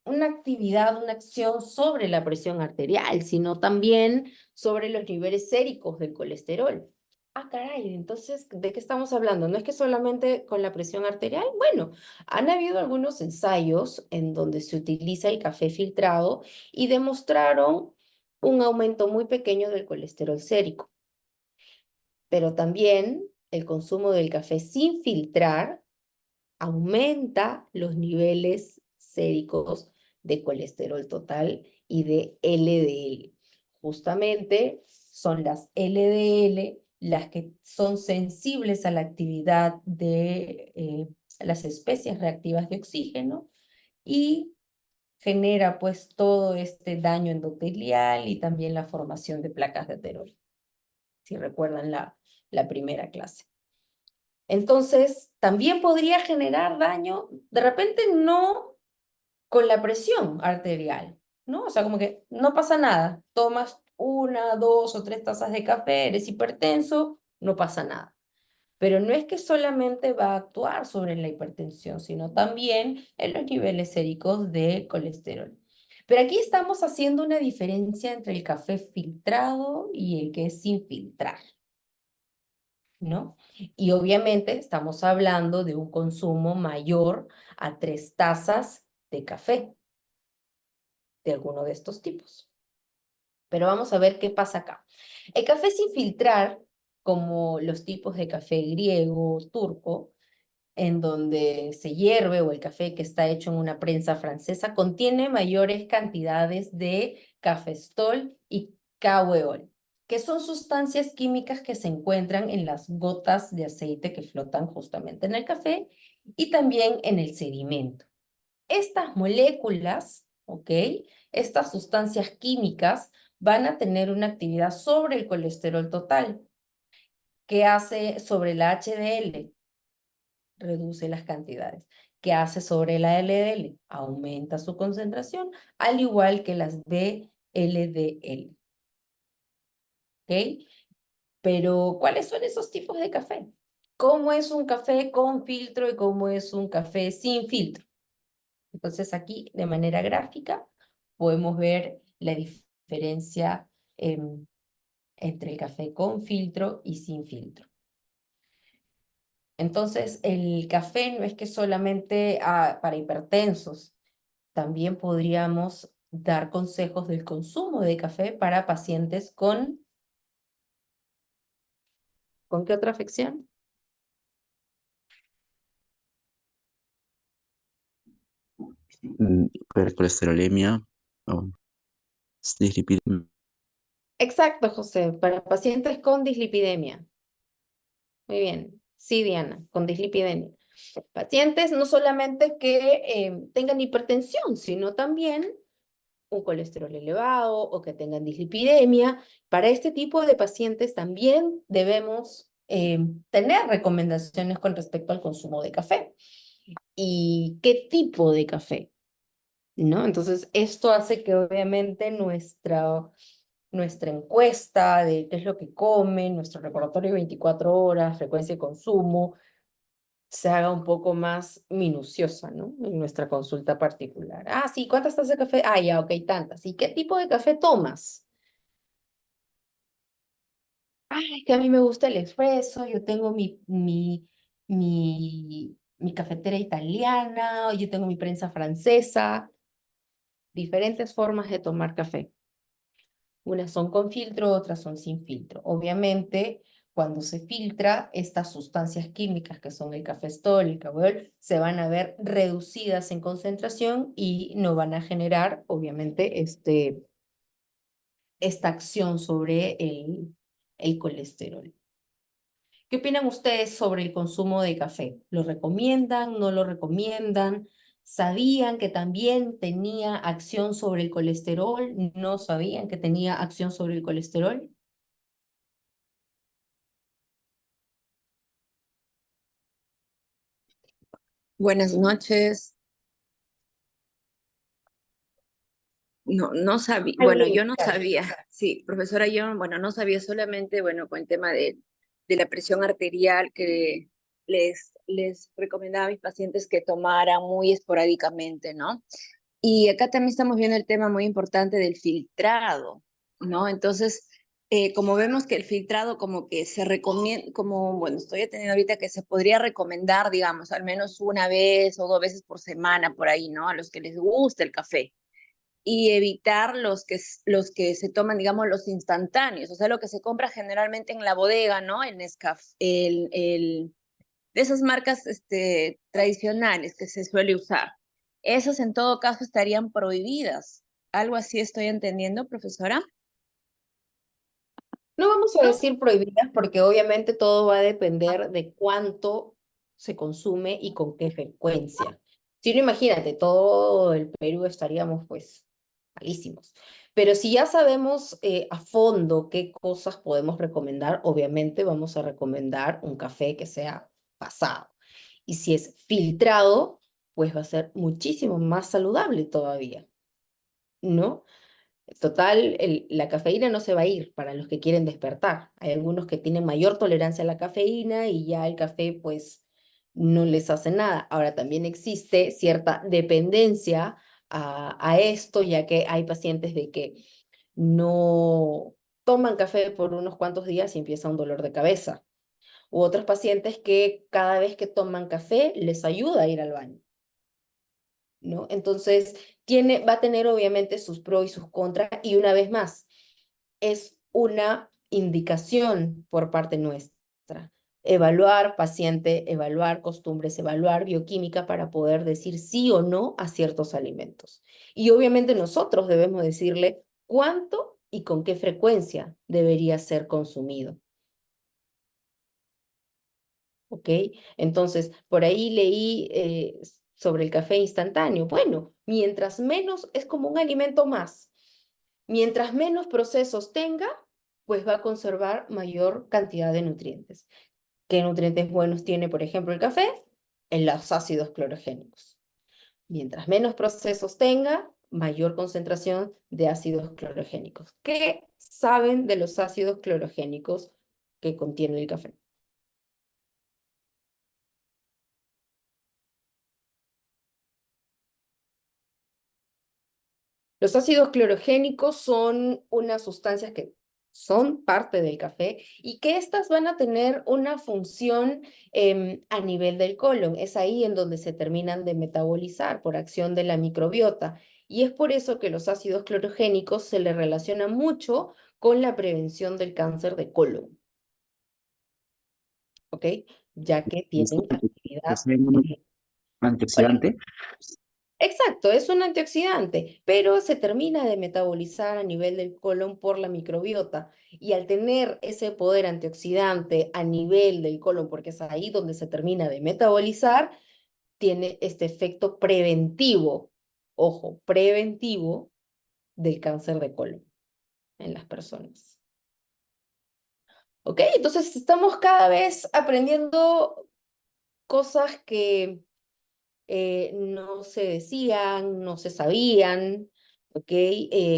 actividad, una acción sobre la presión arterial, sino también sobre los niveles séricos del colesterol. Ah, caray, entonces, ¿de qué estamos hablando? ¿No es que solamente con la presión arterial? Bueno, han habido algunos ensayos en donde se utiliza el café filtrado y demostraron un aumento muy pequeño del colesterol sérico. Pero también el consumo del café sin filtrar aumenta los niveles séricos de colesterol total y de LDL. Justamente son las LDL las que son sensibles a la actividad de las especies reactivas de oxígeno y genera pues todo este daño endotelial y también la formación de placas de ateroma, si recuerdan la primera clase. Entonces, también podría generar daño, de repente no con la presión arterial, ¿no? O sea, como que no pasa nada, tomas 1, 2 o 3 tazas de café, eres hipertenso, no pasa nada. Pero no es que solamente va a actuar sobre la hipertensión, sino también en los niveles séricos de colesterol. Pero aquí estamos haciendo una diferencia entre el café filtrado y el que es sin filtrar, ¿no? Y obviamente estamos hablando de un consumo mayor a 3 tazas de café, de alguno de estos tipos. Pero vamos a ver qué pasa acá. El café sin filtrar, como los tipos de café griego, turco, en donde se hierve o el café que está hecho en una prensa francesa contiene mayores cantidades de cafestol y caweol, que son sustancias químicas que se encuentran en las gotas de aceite que flotan justamente en el café y también en el sedimento. Estas moléculas, ¿ok? Estas sustancias químicas van a tener una actividad sobre el colesterol total. ¿Qué hace sobre la HDL? Reduce las cantidades. ¿Qué hace sobre la LDL? Aumenta su concentración, al igual que las VLDL. ¿Ok? Pero, ¿cuáles son esos tipos de café? ¿Cómo es un café con filtro y cómo es un café sin filtro? Entonces aquí, de manera gráfica, podemos ver la diferencia entre el café con filtro y sin filtro. Entonces, el café no es que solamente para hipertensos, también podríamos dar consejos del consumo de café para pacientes ¿con qué otra afección? Hipercolesterolemia o dislipidemia. Exacto, José, para pacientes con dislipidemia. Muy bien. Sí, Diana, con dislipidemia. Pacientes no solamente que tengan hipertensión, sino también un colesterol elevado o que tengan dislipidemia. Para este tipo de pacientes también debemos tener recomendaciones con respecto al consumo de café. ¿Y qué tipo de café? ¿No? Entonces, esto hace que obviamente nuestra encuesta de qué es lo que comen, nuestro recordatorio de 24 horas, frecuencia de consumo, se haga un poco más minuciosa, ¿no? En nuestra consulta particular. Ah, sí, ¿cuántas tazas de café? Ah, ya, ok, tantas. ¿Y qué tipo de café tomas? Ay, que a mí me gusta el espresso, yo tengo mi cafetera italiana, o yo tengo mi prensa francesa, diferentes formas de tomar café. Unas son con filtro, otras son sin filtro. Obviamente, cuando se filtra, estas sustancias químicas que son el cafestol, el caweol, se van a ver reducidas en concentración y no van a generar, obviamente, esta acción sobre el colesterol. ¿Qué opinan ustedes sobre el consumo de café? ¿Lo recomiendan? ¿No lo recomiendan? ¿Sabían que también tenía acción sobre el colesterol? ¿No sabían que tenía acción sobre el colesterol? Buenas noches. No sabía, bueno, Aileen, yo no sabía, sí, profesora, yo, bueno, no sabía solamente, bueno, con el tema de la presión arterial que les recomendaba a mis pacientes que tomaran muy esporádicamente, ¿no? Y acá también estamos viendo el tema muy importante del filtrado, ¿no? Entonces, como vemos que el filtrado como que se recomienda, como, bueno, estoy atendiendo ahorita que se podría recomendar, digamos, al menos una vez o dos veces por semana por ahí, ¿no? A los que les gusta el café y evitar los que se toman, digamos, los instantáneos, o sea, lo que se compra generalmente en la bodega, ¿no? El Nescafé, de esas marcas tradicionales que se suele usar. Esas en todo caso estarían prohibidas. ¿Algo así estoy entendiendo, profesora? No vamos a decir prohibidas porque obviamente todo va a depender de cuánto se consume y con qué frecuencia. Si no, imagínate, todo el Perú estaríamos pues malísimos. Pero si ya sabemos a fondo qué cosas podemos recomendar, obviamente vamos a recomendar un café que sea pasado. Y si es filtrado, pues va a ser muchísimo más saludable todavía, ¿no? Total, la cafeína no se va a ir para los que quieren despertar. Hay algunos que tienen mayor tolerancia a la cafeína y ya el café pues no les hace nada. Ahora también existe cierta dependencia a esto, ya que hay pacientes de que no toman café por unos cuantos días y empieza un dolor de cabeza. U otros pacientes que cada vez que toman café les ayuda a ir al baño, ¿no? Entonces, va a tener obviamente sus pros y sus contras, y una vez más, es una indicación por parte nuestra. evaluar paciente, evaluar costumbres, evaluar bioquímica para poder decir sí o no a ciertos alimentos. Y obviamente nosotros debemos decirle cuánto y con qué frecuencia debería ser consumido. ¿Ok? Entonces, por ahí leí sobre el café instantáneo. Bueno, mientras menos, es como un alimento más. Mientras menos procesos tenga, pues va a conservar mayor cantidad de nutrientes. ¿Qué nutrientes buenos tiene, por ejemplo, el café? En los ácidos clorogénicos. Mientras menos procesos tenga, mayor concentración de ácidos clorogénicos. ¿Qué saben de los ácidos clorogénicos que contiene el café? Los ácidos clorogénicos son unas sustancias que son parte del café y que estas van a tener una función a nivel del colon. Es ahí en donde se terminan de metabolizar por acción de la microbiota. Y es por eso que los ácidos clorogénicos se le relacionan mucho con la prevención del cáncer de colon. ¿Ok? Ya que tienen actividad. Hola. Antioxidante. Exacto, es un antioxidante, pero se termina de metabolizar a nivel del colon por la microbiota. Y al tener ese poder antioxidante a nivel del colon, porque es ahí donde se termina de metabolizar, tiene este efecto preventivo, ojo, preventivo del cáncer de colon en las personas. ¿Ok? Entonces estamos cada vez aprendiendo cosas que no se decían, no se sabían, ¿ok?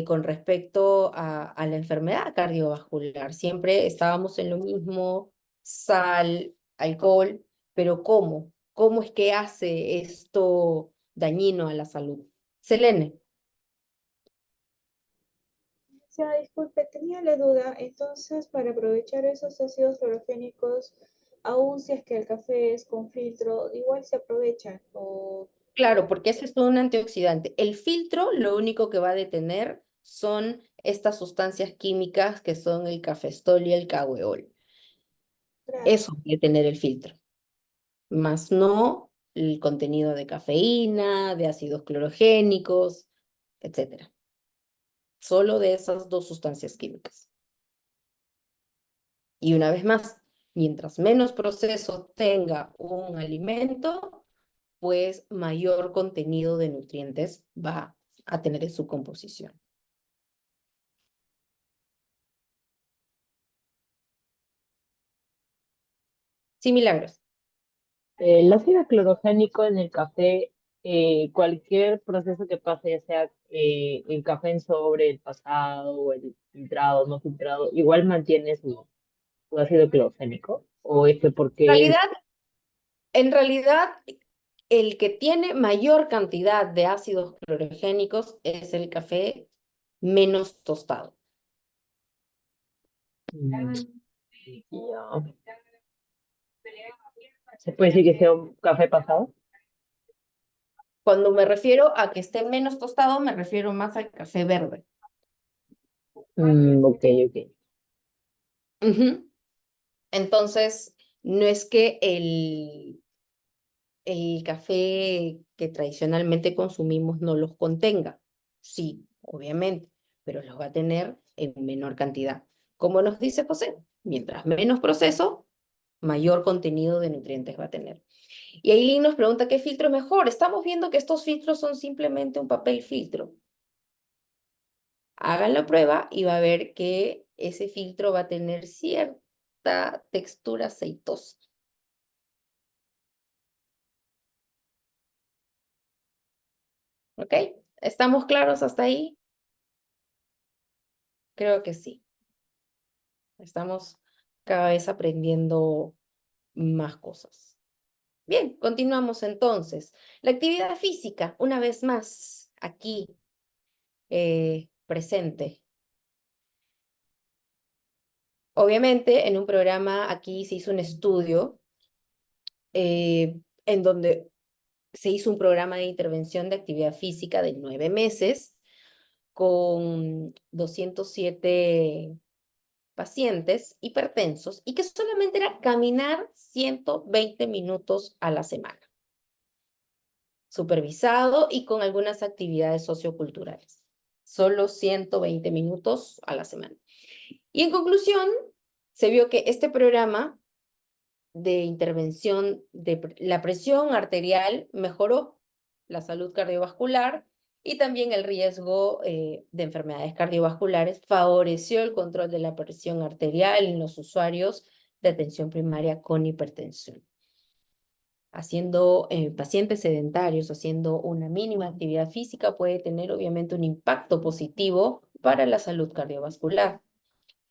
Con respecto a la enfermedad cardiovascular. Siempre estábamos en lo mismo, sal, alcohol, pero ¿cómo? ¿Cómo es que hace esto dañino a la salud? Selene. Disculpe, tenía la duda, entonces para aprovechar esos ácidos clorogénicos, aún si es que el café es con filtro, igual se aprovechan o... Claro, porque ese es un antioxidante. El filtro lo único que va a detener son estas sustancias químicas que son el cafestol y el caweol. Eso va a detener el filtro, más no el contenido de cafeína, de ácidos clorogénicos, etcétera. Solo de esas dos sustancias químicas. Y una vez más, mientras menos proceso tenga un alimento, pues mayor contenido de nutrientes va a tener en su composición. Sí, Milagros. El ácido clorogénico en el café, cualquier proceso que pase, ya sea el café en sobre, el pasado, o el filtrado, no filtrado, igual mantiene su ácido clorogénico. O es que porque es... En realidad, el que tiene mayor cantidad de ácidos clorogénicos es el café menos tostado. Ya. ¿Se puede decir que sea un café pasado? Cuando me refiero a que esté menos tostado, me refiero más al café verde. Ok, ok. Ujú. Entonces, no es que el café que tradicionalmente consumimos no los contenga. Sí, obviamente, pero los va a tener en menor cantidad. Como nos dice José, mientras menos proceso, mayor contenido de nutrientes va a tener. Y Aileen nos pregunta qué filtro es mejor. Estamos viendo que estos filtros son simplemente un papel filtro. Hagan la prueba y va a ver que ese filtro va a tener cierta textura aceitosa. ¿Ok? ¿Estamos claros hasta ahí? Creo que sí. Estamos cada vez aprendiendo más cosas. Bien, continuamos entonces. La actividad física, una vez más, aquí presente. Obviamente, en un programa aquí se hizo un estudio en donde se hizo un programa de intervención de actividad física de 9 meses con 207 pacientes hipertensos y que solamente era caminar 120 minutos a la semana, supervisado y con algunas actividades socioculturales. Solo 120 minutos a la semana. Y en conclusión, se vio que este programa de intervención de la presión arterial mejoró la salud cardiovascular y también el riesgo de enfermedades cardiovasculares, favoreció el control de la presión arterial en los usuarios de atención primaria con hipertensión. Haciendo pacientes sedentarios, haciendo una mínima actividad física puede tener obviamente un impacto positivo para la salud cardiovascular.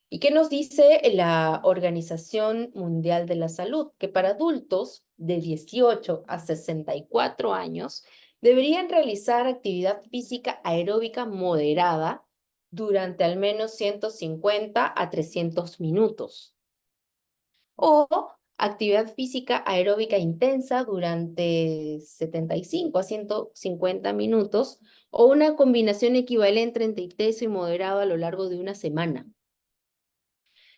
¿Y qué nos dice la Organización Mundial de la Salud? Que para adultos de 18 a 64 años deberían realizar actividad física aeróbica moderada durante al menos 150 a 300 minutos. O actividad física aeróbica intensa durante 75 a 150 minutos o una combinación equivalente entre intenso y moderado a lo largo de una semana.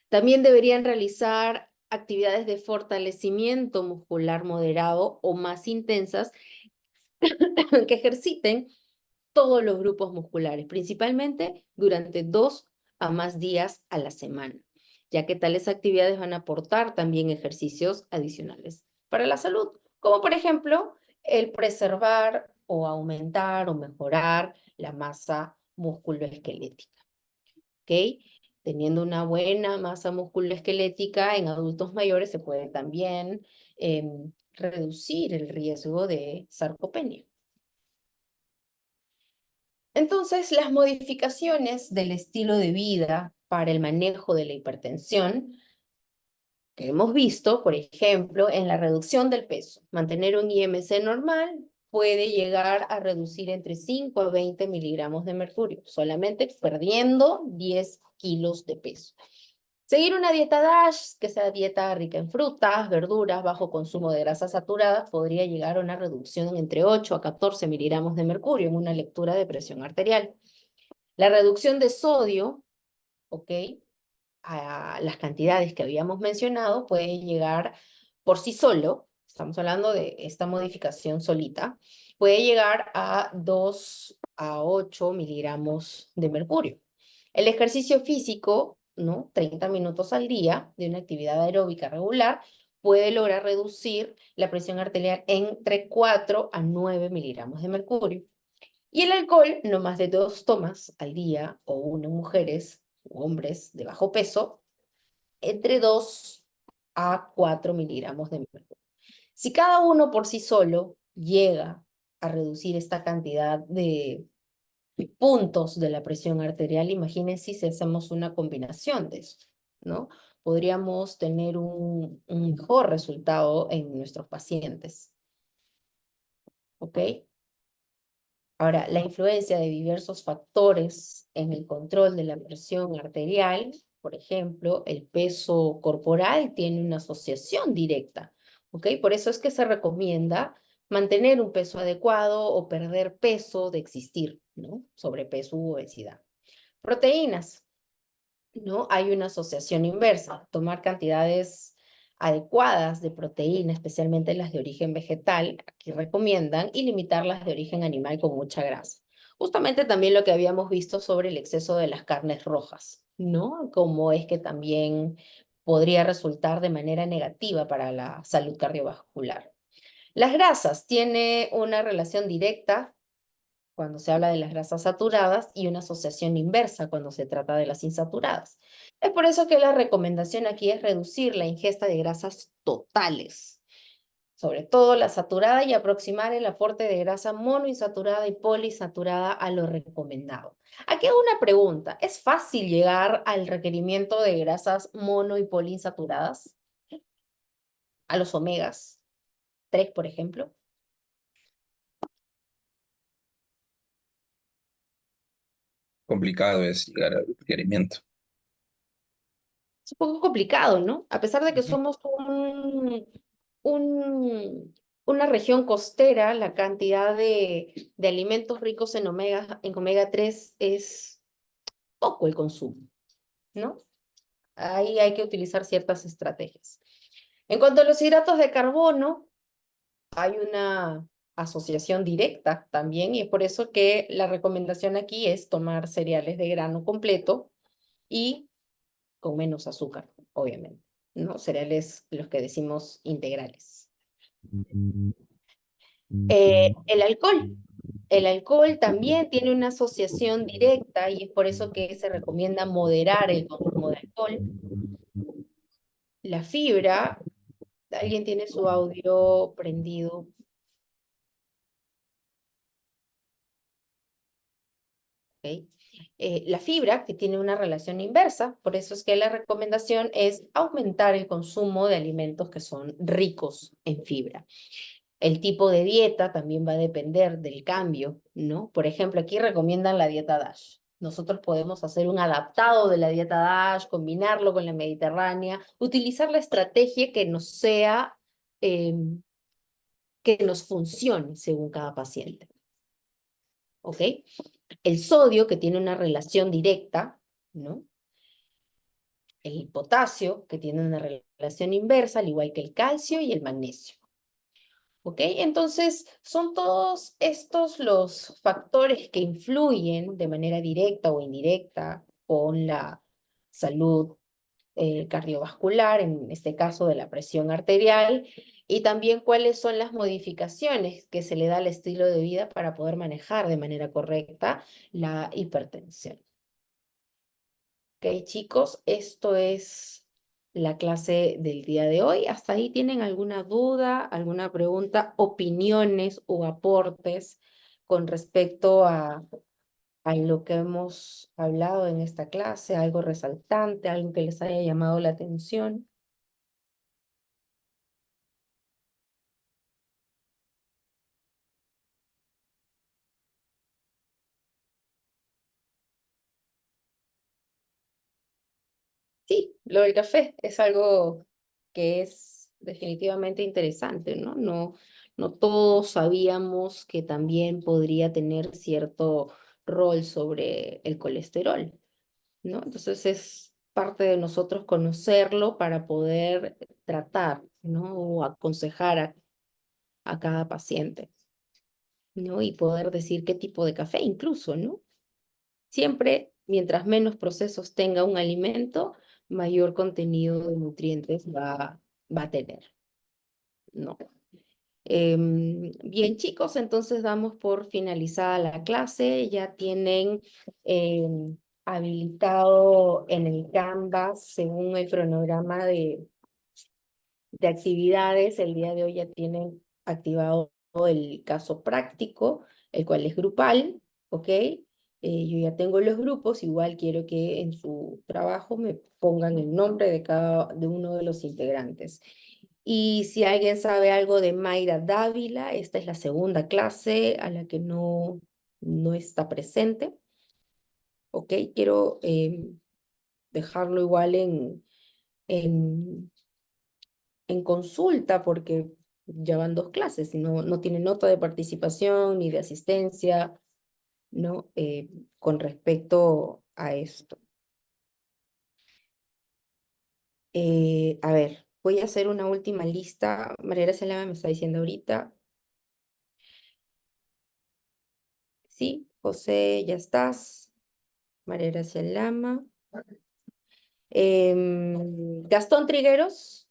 También deberían realizar actividades de fortalecimiento muscular moderado o más intensas que ejerciten todos los grupos musculares, principalmente durante 2 a más días a la semana, ya que tales actividades van a aportar también ejercicios adicionales para la salud, como por ejemplo el preservar o aumentar o mejorar la masa musculoesquelética. ¿Ok? Teniendo una buena masa musculoesquelética en adultos mayores se puede también reducir el riesgo de sarcopenia. Entonces, las modificaciones del estilo de vida para el manejo de la hipertensión que hemos visto, por ejemplo, en la reducción del peso. Mantener un IMC normal puede llegar a reducir entre 5 a 20 miligramos de mercurio, solamente perdiendo 10 kilos de peso. Seguir una dieta DASH, que sea dieta rica en frutas, verduras, bajo consumo de grasas saturadas, podría llegar a una reducción entre 8 a 14 miligramos de mercurio en una lectura de presión arterial. La reducción de sodio, ¿ok?, a las cantidades que habíamos mencionado, puede llegar por sí solo, estamos hablando de esta modificación solita, puede llegar a 2 a 8 miligramos de mercurio. El ejercicio físico, ¿no?, 30 minutos al día de una actividad aeróbica regular, puede lograr reducir la presión arterial entre 4 a 9 miligramos de mercurio. Y el alcohol, no más de 2 tomas al día, o una en mujeres u hombres de bajo peso, entre 2 a 4 miligramos de mercurio. Si cada uno por sí solo llega a reducir esta cantidad de puntos de la presión arterial, imagínense si hacemos una combinación de esto, ¿no? Podríamos tener un mejor resultado en nuestros pacientes. ¿Ok? Ahora, la influencia de diversos factores en el control de la presión arterial, por ejemplo, el peso corporal tiene una asociación directa, ¿ok? Por eso es que se recomienda mantener un peso adecuado o perder peso de existir, ¿no? Sobrepeso u obesidad. Proteínas, ¿no? Hay una asociación inversa, tomar cantidades adecuadas de proteína, especialmente las de origen vegetal, aquí recomiendan, y limitar las de origen animal con mucha grasa. Justamente también lo que habíamos visto sobre el exceso de las carnes rojas, ¿no? Como es que también podría resultar de manera negativa para la salud cardiovascular. Las grasas tienen una relación directa cuando se habla de las grasas saturadas y una asociación inversa cuando se trata de las insaturadas. Es por eso que la recomendación aquí es reducir la ingesta de grasas totales, sobre todo la saturada, y aproximar el aporte de grasa monoinsaturada y poliinsaturada a lo recomendado. Aquí hago una pregunta, ¿es fácil llegar al requerimiento de grasas mono y poliinsaturadas? A los omegas 3, por ejemplo. Complicado es llegar al requerimiento. Es un poco complicado, ¿no? A pesar de que Ujú. somos una región costera, la cantidad de alimentos ricos en omega 3 es poco el consumo, ¿no? ahí hay que utilizar ciertas estrategias. En cuanto a los hidratos de carbono, hay una asociación directa también, y es por eso que la recomendación aquí es tomar cereales de grano completo y con menos azúcar, obviamente, ¿no? Cereales, los que decimos integrales. El alcohol. El alcohol también tiene una asociación directa y es por eso que se recomienda moderar el consumo de alcohol. La fibra, ¿alguien tiene su audio prendido? ¿Ok? La fibra, que tiene una relación inversa, por eso es que la recomendación es aumentar el consumo de alimentos que son ricos en fibra. El tipo de dieta también va a depender del cambio, ¿no? Por ejemplo, aquí recomiendan la dieta DASH. Nosotros podemos hacer un adaptado de la dieta DASH, combinarlo con la mediterránea, utilizar la estrategia que nos sea, que nos funcione según cada paciente. ¿Ok? El sodio, que tiene una relación directa, ¿no? El potasio, que tiene una relación inversa, al igual que el calcio y el magnesio. ¿Ok? Entonces, son todos estos los factores que influyen de manera directa o indirecta con la salud cardiovascular, en este caso de la presión arterial, y también cuáles son las modificaciones que se le da al estilo de vida para poder manejar de manera correcta la hipertensión. Ok, chicos, esto es la clase del día de hoy. ¿Hasta ahí tienen alguna duda, alguna pregunta, opiniones o aportes con respecto a lo que hemos hablado en esta clase? ¿Algo resaltante, algo que les haya llamado la atención? Sí, lo del café es algo que es definitivamente interesante, ¿no? No todos sabíamos que también podría tener cierto rol sobre el colesterol, ¿no? Entonces es parte de nosotros conocerlo para poder tratar, ¿no? O aconsejar a cada paciente, ¿no? Y poder decir qué tipo de café incluso, ¿no? Siempre, mientras menos procesos tenga un alimento, mayor contenido de nutrientes va a tener, ¿no? Bien, chicos, entonces damos por finalizada la clase. Ya tienen habilitado en el Canvas, según el cronograma de actividades, el día de hoy ya tienen activado el caso práctico, el cual es grupal, ¿ok? Yo ya tengo los grupos, igual quiero que en su trabajo me pongan el nombre de cada de uno de los integrantes. Y si alguien sabe algo de Mayra Dávila, esta es la segunda clase a la que no está presente, ¿ok? Quiero dejarlo igual en en consulta porque ya van dos clases y no tiene nota de participación ni de asistencia, ¿no? Con respecto a esto. A ver, voy a hacer una última lista. María Gracia Lama me está diciendo ahorita. Sí, José, ya estás. María Gracia Lama. Gastón Trigueros.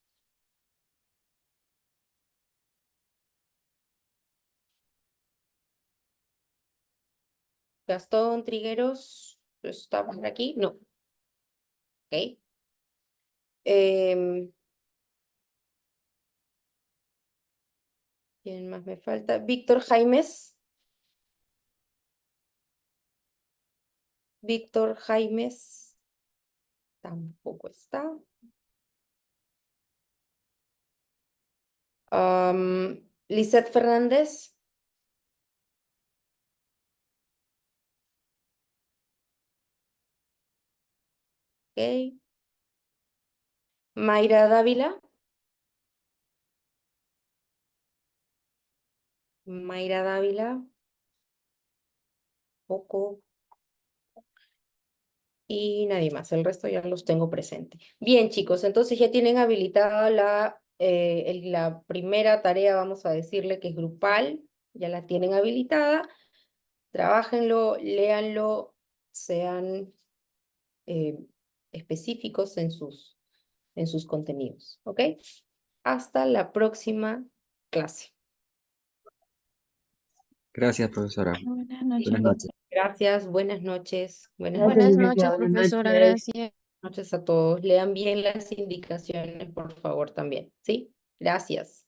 Gastón Trigueros, ¿está por aquí? No. Ok. Em, ¿Quién más me falta? Víctor Jaimes. Víctor Jaimes. Tampoco está. Lisette Fernández. Ok. Mayra Dávila. Mayra Dávila. Poco. y nadie más. El resto ya los tengo presente. Bien, chicos, entonces ya tienen habilitada la primera tarea, vamos a decirle que es grupal, ya la tienen habilitada. Trábajenlo, léanlo, sean específicos en sus contenidos, ¿ok? Hasta la próxima clase. Gracias, profesora. Buenas Buenas noches. noches. Gracias, buenas noches. Buenas Gracias, noches. Buenas licenciada. noches, Buenas profesora. noches. Gracias. Noches a todos. Lean bien las indicaciones, por favor, también, ¿sí? Gracias.